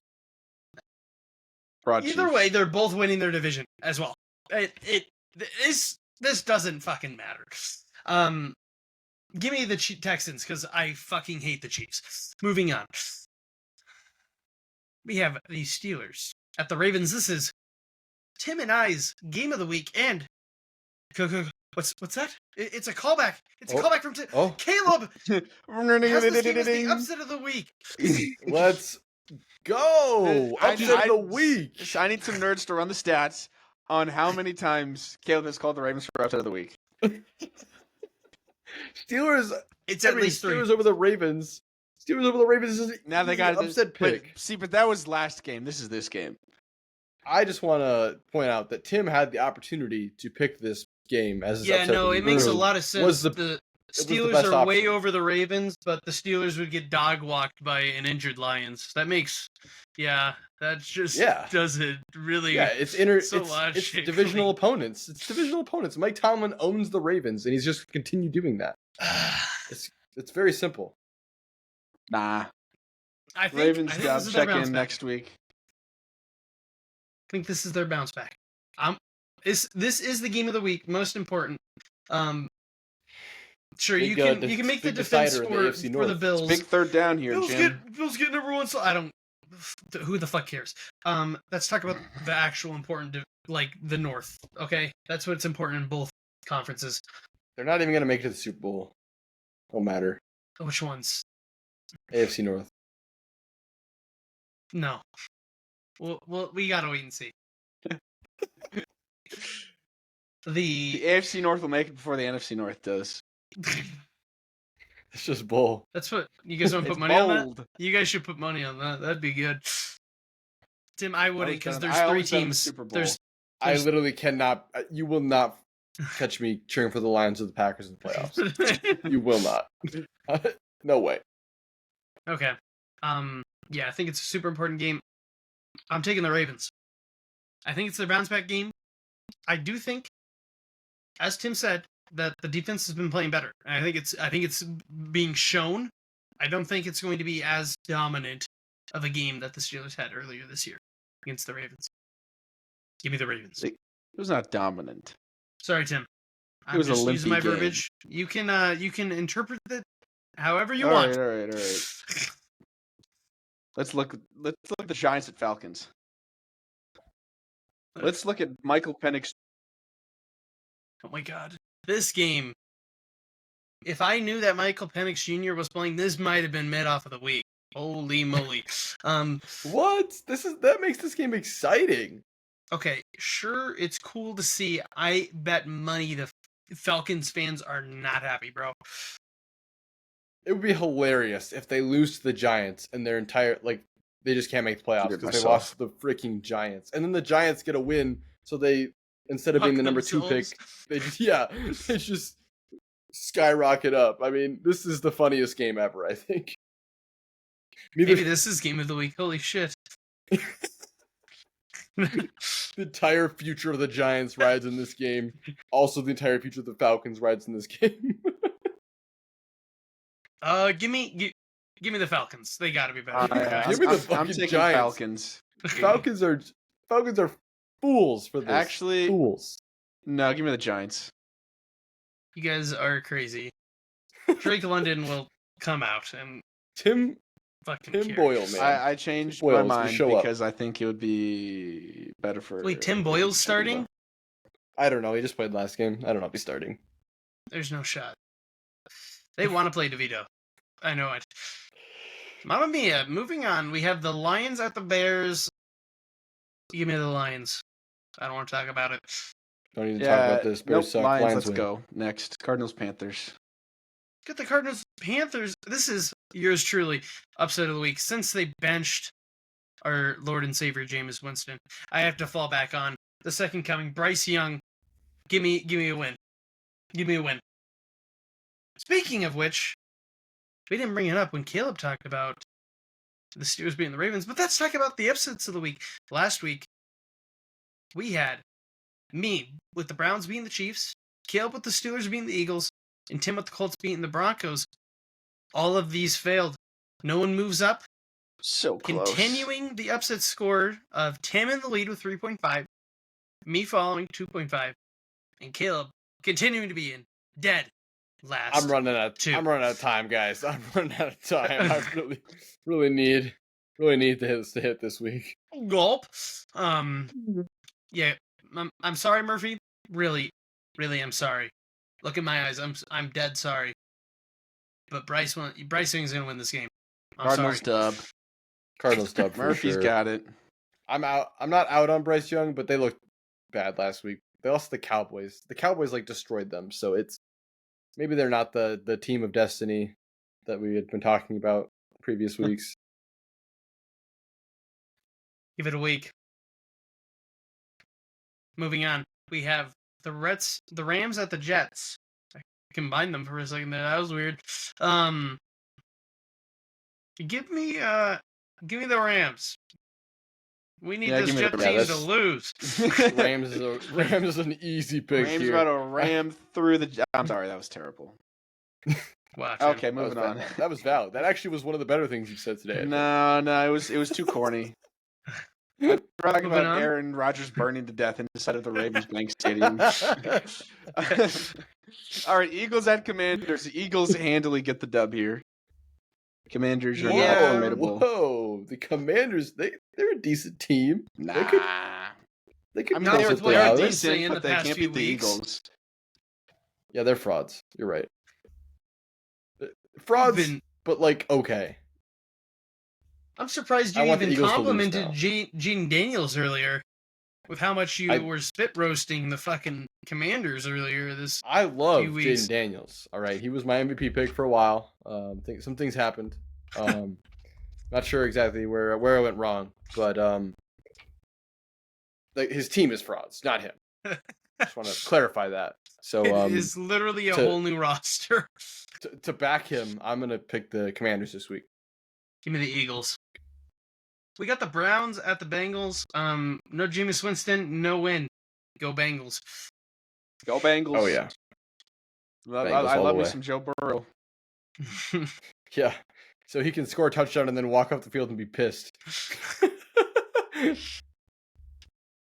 Either way, they're both winning their division as well. This doesn't fucking matter. Give me the Texans, because I fucking hate the Chiefs. Moving on. We have the Steelers at the Ravens. This is Tim and I's game of the week, and what's that? It's a callback. It's a callback from Caleb. Has this game as the upset of the week. Let's go. Upset of the week. I need some nerds to run the stats on how many times Caleb has called the Ravens for upset of the week. Steelers. It's at least 3. Steelers over the Ravens. Steelers over the Ravens is now they got an upset pick. But that was last game. This is this game. I just want to point out that Tim had the opportunity to pick this game as his upset. It makes a lot of sense. The Steelers are option. way over the Ravens, but the Steelers would get dog walked by an injured Lions. That makes, that just doesn't really. Yeah, it's divisional opponents. It's divisional opponents. Mike Tomlin owns the Ravens, and he's just continued doing that. It's very simple. Nah. I think Ravens job this is check their bounce in back. next week. I think this is their bounce back. This is the game of the week, most important. Sure, you can make the defense for the Bills. It's big third down here, Jim. Bills get number 1, so I don't. Who the fuck cares? Let's talk about the actual important, like the North. Okay, that's what's important in both conferences. They're not even gonna make it to the Super Bowl. Don't matter. Which ones? AFC North. No. Well, we gotta wait and see. The AFC North will make it before the NFC North does. It's just bull. That's what you guys want to put money on that? You guys should put money on that. That'd be good. Tim, I wouldn't, because there's 3 teams. I literally cannot. You will not catch me cheering for the Lions or the Packers in the playoffs. You will not. No way. Okay. Yeah, I think it's a super important game. I'm taking the Ravens. I think it's their bounce back game. I do think, as Tim said, that the defense has been playing better. And I think it's being shown. I don't think it's going to be as dominant of a game that the Steelers had earlier this year against the Ravens. Give me the Ravens. It was not dominant. Sorry, Tim. It was I'm just using my game. verbiage. You can interpret it however you want. All right. Let's look at the Giants at Falcons. Let's look at Michael Penix. Oh my god. This game. If I knew that Michael Penix Jr. was playing, this might have been mid off of the week. Holy moly. What? That makes this game exciting. Okay, sure, it's cool to see. I bet money the Falcons fans are not happy, bro. It would be hilarious if they lose to the Giants and their entire, they just can't make the playoffs because they lost to the freaking Giants. And then the Giants get a win, so they, instead of being the number 2 pick, they just skyrocket up. I mean, this is the funniest game ever, I think. Maybe this is game of the week. Holy shit. The entire future of the Giants rides in this game. Also, the entire future of the Falcons rides in this game. Give me the Falcons. They got to be better. Give me the I'm fucking taking Giants. Falcons. Falcons are fools for this. Actually, fools. No, give me the Giants. You guys are crazy. Drake London will come out and Tim fucking Tim carry. Boyle, man. I changed Boyle's my gonna mind show up. because I think it would be better for. Wait, Tim Boyle's starting? I don't know. He just played last game. I don't know if he's starting. There's no shot. They want to play DeVito. I know it. Mamma mia. Moving on. We have the Lions at the Bears. Give me the Lions. I don't want to talk about it. Don't even talk about this. Bears suck. Lions, Lions let's win. go. Next. Cardinals, Panthers. Get the Cardinals, Panthers. This is yours truly. Upset of the week. Since they benched our Lord and Savior Jameis Winston, I have to fall back on the second coming. Bryce Young. Give me a win. Give me a win. Speaking of which, we didn't bring it up when Caleb talked about the Steelers beating the Ravens, but let's talk about the upsets of the week. Last week, we had me with the Browns beating the Chiefs, Caleb with the Steelers beating the Eagles, and Tim with the Colts beating the Broncos. All of these failed. No one moves up. So close. Continuing the upset score of Tim in the lead with 3.5, me following 2.5, and Caleb continuing to be in dead last. I'm running out of time, guys. I'm running out of time. I really need to hit this week. Gulp. Yeah. I'm sorry, Murphy. Really, I'm sorry. Look in my eyes. I'm dead sorry. But Bryce Young's gonna win this game. I'm Cardinals sorry. dub. Cardinals dub for Murphy's sure. got it. I'm out. I'm not out on Bryce Young, but they looked bad last week. They lost to the Cowboys. The Cowboys destroyed them. So it's maybe they're not the team of destiny that we had been talking about previous weeks. Give it a week. Moving on, we have the Rams at the Jets. I combined them for a second there. That was weird. Give me the Rams. We need this Jet team to lose. Rams is an easy pick. Rams here. about to ram through the. I'm sorry, that was terrible. Watch Okay, him. moving on. That was valid. That actually was one of the better things you said today. No, it was too corny. I'm talking about Aaron Rodgers burning to death inside of the Ravens Bank Stadium. All right, Eagles at Commanders. The Eagles handily get the dub here. Commanders are not formidable. Whoa, the Commanders, they're a decent team. Nah. They could I mean, they what are you've been decent, saying but the they past can't few beat the weeks. Eagles. Yeah, they're frauds. You're right. Frauds, but okay. I'm surprised you even complimented Gene Daniels earlier with how much you were spit roasting the fucking Commanders earlier this I love few weeks. Jaden Daniels. All right, he was my MVP pick for a while. Think some things happened. Not sure exactly where I went wrong, but his team is frauds, not him. Just want to clarify that. So it is literally a whole new roster. To back him, I'm gonna pick the Commanders this week. Give me the Eagles. We got the Browns at the Bengals. No Jameis Winston, no win. Go Bengals. Go Bengals. Oh yeah. I love me some Joe Burrow. Yeah. So he can score a touchdown and then walk off the field and be pissed.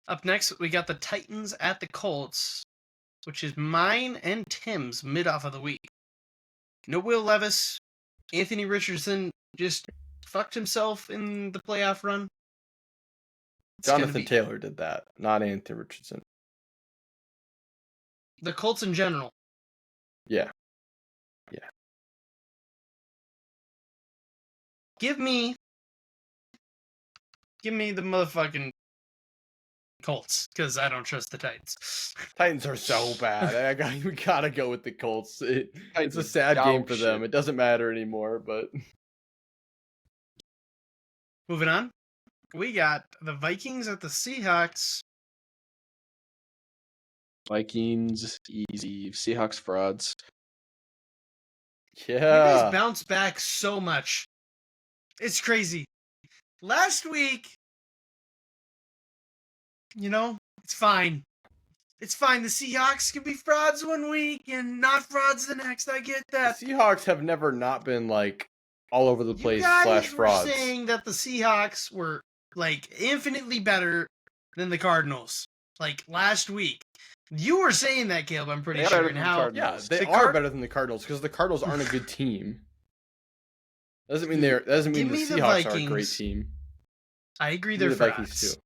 Up next, we got the Titans at the Colts, which is mine and Tim's mid-off of the week. No Will Levis. Anthony Richardson just fucked himself in the playoff run. Jonathan Taylor did that, not Anthony Richardson. The Colts in general. Yeah. Give me the motherfucking Colts, because I don't trust the Titans. Titans are so bad. We gotta go with the Colts. It's a sad game for them. It doesn't matter anymore, but... Moving on. We got the Vikings at the Seahawks. Vikings, easy. Seahawks, frauds. Yeah. You guys bounced back so much. It's crazy. Last week, it's fine. It's fine. The Seahawks can be frauds one week and not frauds the next. I get The that. Seahawks have never not been like all over the place You guys / were frauds. saying that the Seahawks were like infinitely better than the Cardinals like last week. You were saying that, Caleb. I'm pretty They are sure. better And than the how? Cardinals. Yeah, they are better than the Cardinals because the Cardinals aren't a good team. Doesn't mean the Give me the Seahawks are a great Vikings. team. I agree. Give me They're the Vikings frauds. too.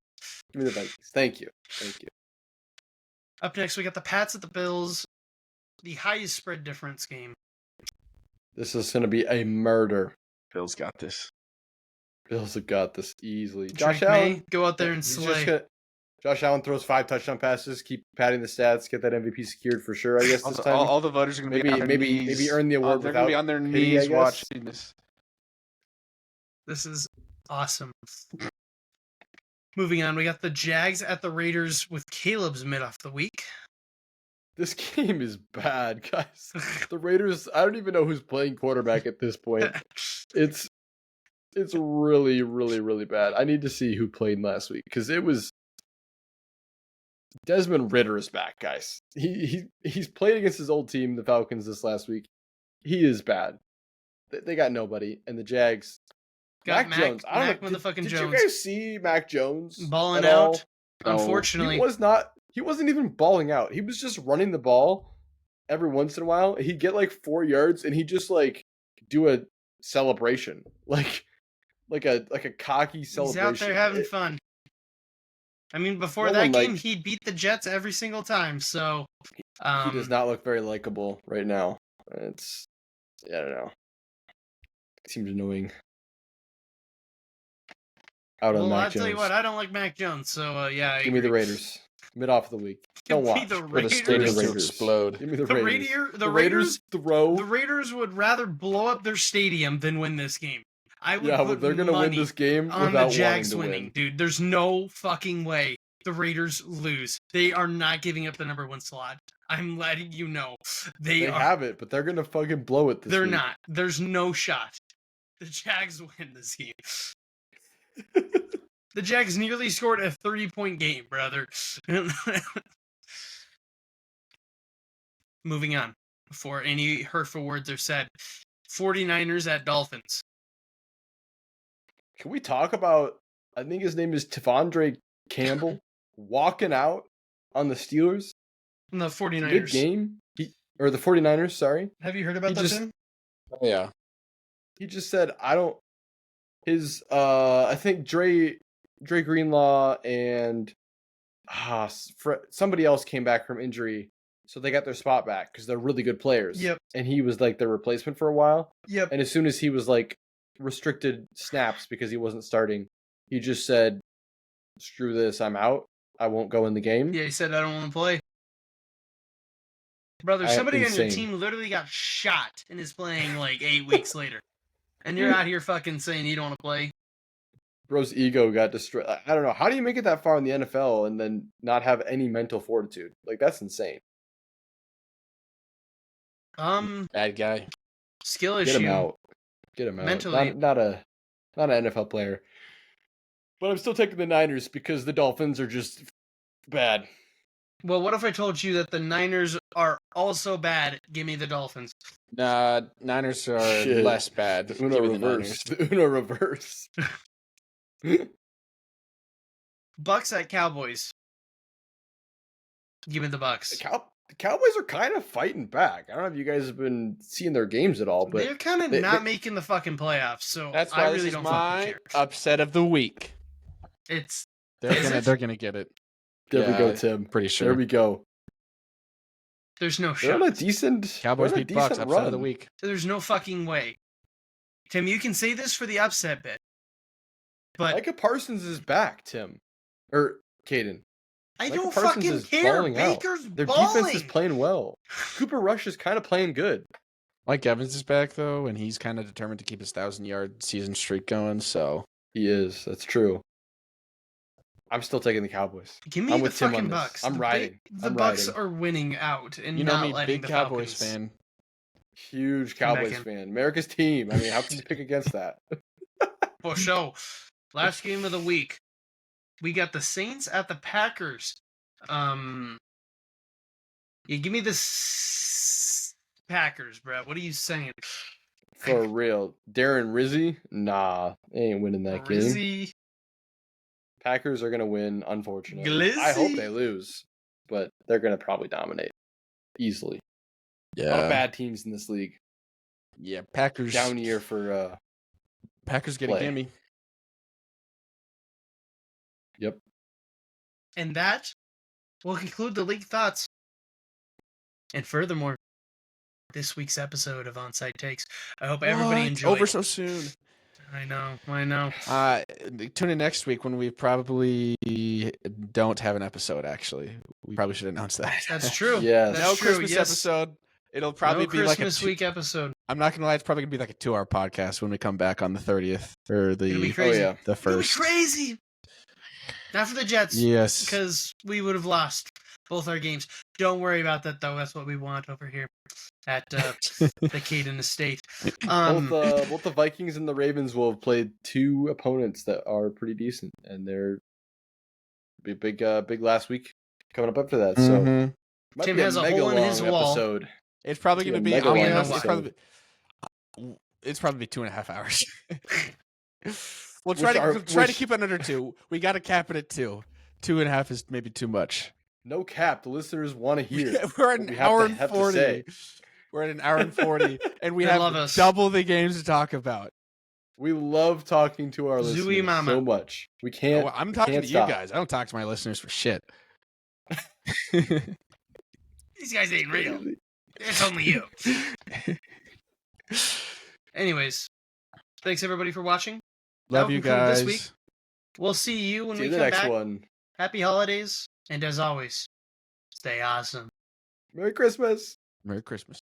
Give me the Vikings. Thank you. Up next, we got the Pats at the Bills. The highest spread difference game. This is going to be a murder. Bills got this. Bills have got this easily. Drake Josh Allen, May, go out there and he's slay. Josh Allen throws 5 touchdown passes. Keep padding the stats. Get that MVP secured for sure. I guess this time. All the voters are going to be on their knees. Maybe earn the award. They're going to be on their pity, knees watching this. This is awesome. Moving on, we got the Jags at the Raiders with Caleb's mid off the week. This game is bad, guys. The Raiders, I don't even know who's playing quarterback at this point. It's really, really, really bad. I need to see who played last week because it was Desmond Ridder is back, guys. He's played against his old team, the Falcons, this last week. He is bad. They got nobody, and the Jags. Got Mac Jones. I don't know. Did Jones. you guys see Mac Jones balling at all? out? Unfortunately, He wasn't even balling out. He was just running the ball every once in a while. He'd get like 4 yards, and he'd just like do a celebration, like a cocky celebration. He's out there having fun. I mean, before No that one game, liked- he beat the Jets every single time. So He does not look very likable right now. I don't know. It seems annoying. Out on Well, Mac I'll tell you Jones. what, I don't like Mac Jones. So yeah, I Give me the agree. Raiders. Mid off of the week. Give Don't me watch. the For the Raiders. stadium to Raiders. explode. Give me the The Raiders. Raiders throw. The Raiders would rather blow up their stadium than win this game. I would Yeah, put but they're gonna win money this game on without the Jags wanting to winning, win. dude. There's no fucking way the Raiders lose. They are not giving up the number 1 slot. I'm letting you know. They have it, but they're gonna fucking blow it this They're week. not. There's no shot. The Jags win this game. The Jags nearly scored a 30-point game, brother. Moving on. Before any hurtful words are said. 49ers at Dolphins. Can we talk about, I think his name is Devondre Campbell, walking out on the Steelers? The 49ers. Good game. Or the 49ers, sorry. Have you heard about He that, just- Tim? Oh, yeah. He just said, I think Dre Greenlaw and somebody else came back from injury, so they got their spot back because they're really good players. Yep. And he was like their replacement for a while. Yep. And as soon as he was like restricted snaps because he wasn't starting, he just said, "Screw this, I'm out. I won't go in the game." Yeah, he said, I don't want to play. Brother, somebody on your Insane. team literally got shot and is playing like 8 weeks later. And you're out here fucking saying you don't want to play. Bro's ego got destroyed. I don't know. How do you make it that far in the NFL and then not have any mental fortitude? Like, that's insane. Bad guy. Skill issue. Get him out. Get him out. Mentally. Not an NFL player. But I'm still taking the Niners because the Dolphins are just bad. Well, what if I told you that the Niners are also bad? Give me the Dolphins. Nah, Niners are Shit. less bad. The Uno Give me the reverse. Niners. The Uno reverse. Bucks at Cowboys. Give me the Bucks. The Cowboys are kind of fighting back. I don't know if you guys have been seeing their games at all, but They're kind of not making the fucking playoffs, so That's why I this really is don't fucking my care. upset of the week. It's They're gonna get it. there we go, Yeah, Tim. Pretty sure. There we go. there's no They're on shot. a decent Cowboys they're on a beat Bucks. decent Upset of the run. week. There's no fucking way. Tim, you can say this for the upset bit, but Micah Parsons is back, Tim. Or Caden. I Micah don't Parsons fucking is care. balling out. Baker's Their balling. defense is playing well. Cooper Rush is kind of playing good. Mike Evans is back though, and he's kind of determined to keep his 1,000-yard season streak going. So He is. That's true. I'm still taking the Cowboys. Give me I'm the with Tim on fucking this. Bucks. I'm riding. The I'm Bucks riding. are winning out and you know not me, letting big the Cowboys Falcons. fan. Huge Come back Cowboys in. fan. America's team. I mean, how can you pick against that? For sure. Last game of the week. We got the Saints at the Packers. You give me the Packers, bro. What are you saying? For real. Darren Rizzi? Nah, they ain't winning that game. Rizzy. Packers are going to win, unfortunately. Glizzy. I hope they lose, but they're going to probably dominate easily. A lot of bad teams in this league. Yeah, Packers. Down year for Packers get a play. gimme. Yep. And that will conclude the league thoughts. And furthermore, this week's episode of Onside Takes. I hope everybody What? enjoyed. Over so soon. I know. Tune in next week when we probably don't have an episode. Actually, we probably should announce that. That's true. Yes. That's No true, Christmas yes. episode. It'll probably No be like a Christmas week episode. I'm not gonna lie, it's probably gonna be like a 2-hour podcast when we come back on the 30th or It'll be the crazy. Oh, yeah. the It'll be first. crazy. Not for the Jets. Yes. Because we would have lost both our games. Don't worry about that, though. That's what we want over here at the Caden Estate. Both the Vikings and the Ravens will have played two opponents that are pretty decent, and they're be big last week coming up after that. So Mhm. might Tim be has a mega hole in his long wall. episode. It's probably It's gonna a be. mega I'm long gonna know, episode. it's probably be 2.5 hours. We'll Which try to are- try to which- keep it under 2. We got to cap it at 2. 2.5 is maybe too much. No cap. The listeners want to hear. We're at what an we have hour to- and have to 40. say. We're at an hour and 40, and we They have love us. double the games to talk about. We love talking to our Zooey listeners mama. so much. We can't. Well, I'm we talking can't to stop. you guys. I don't talk to my listeners for shit. These guys ain't real. It's only you. Anyways, thanks everybody for watching. Love That'll you conclude this guys. week. We'll see you when See we you the come next back. one. Happy holidays, and as always, stay awesome. Merry Christmas. Merry Christmas.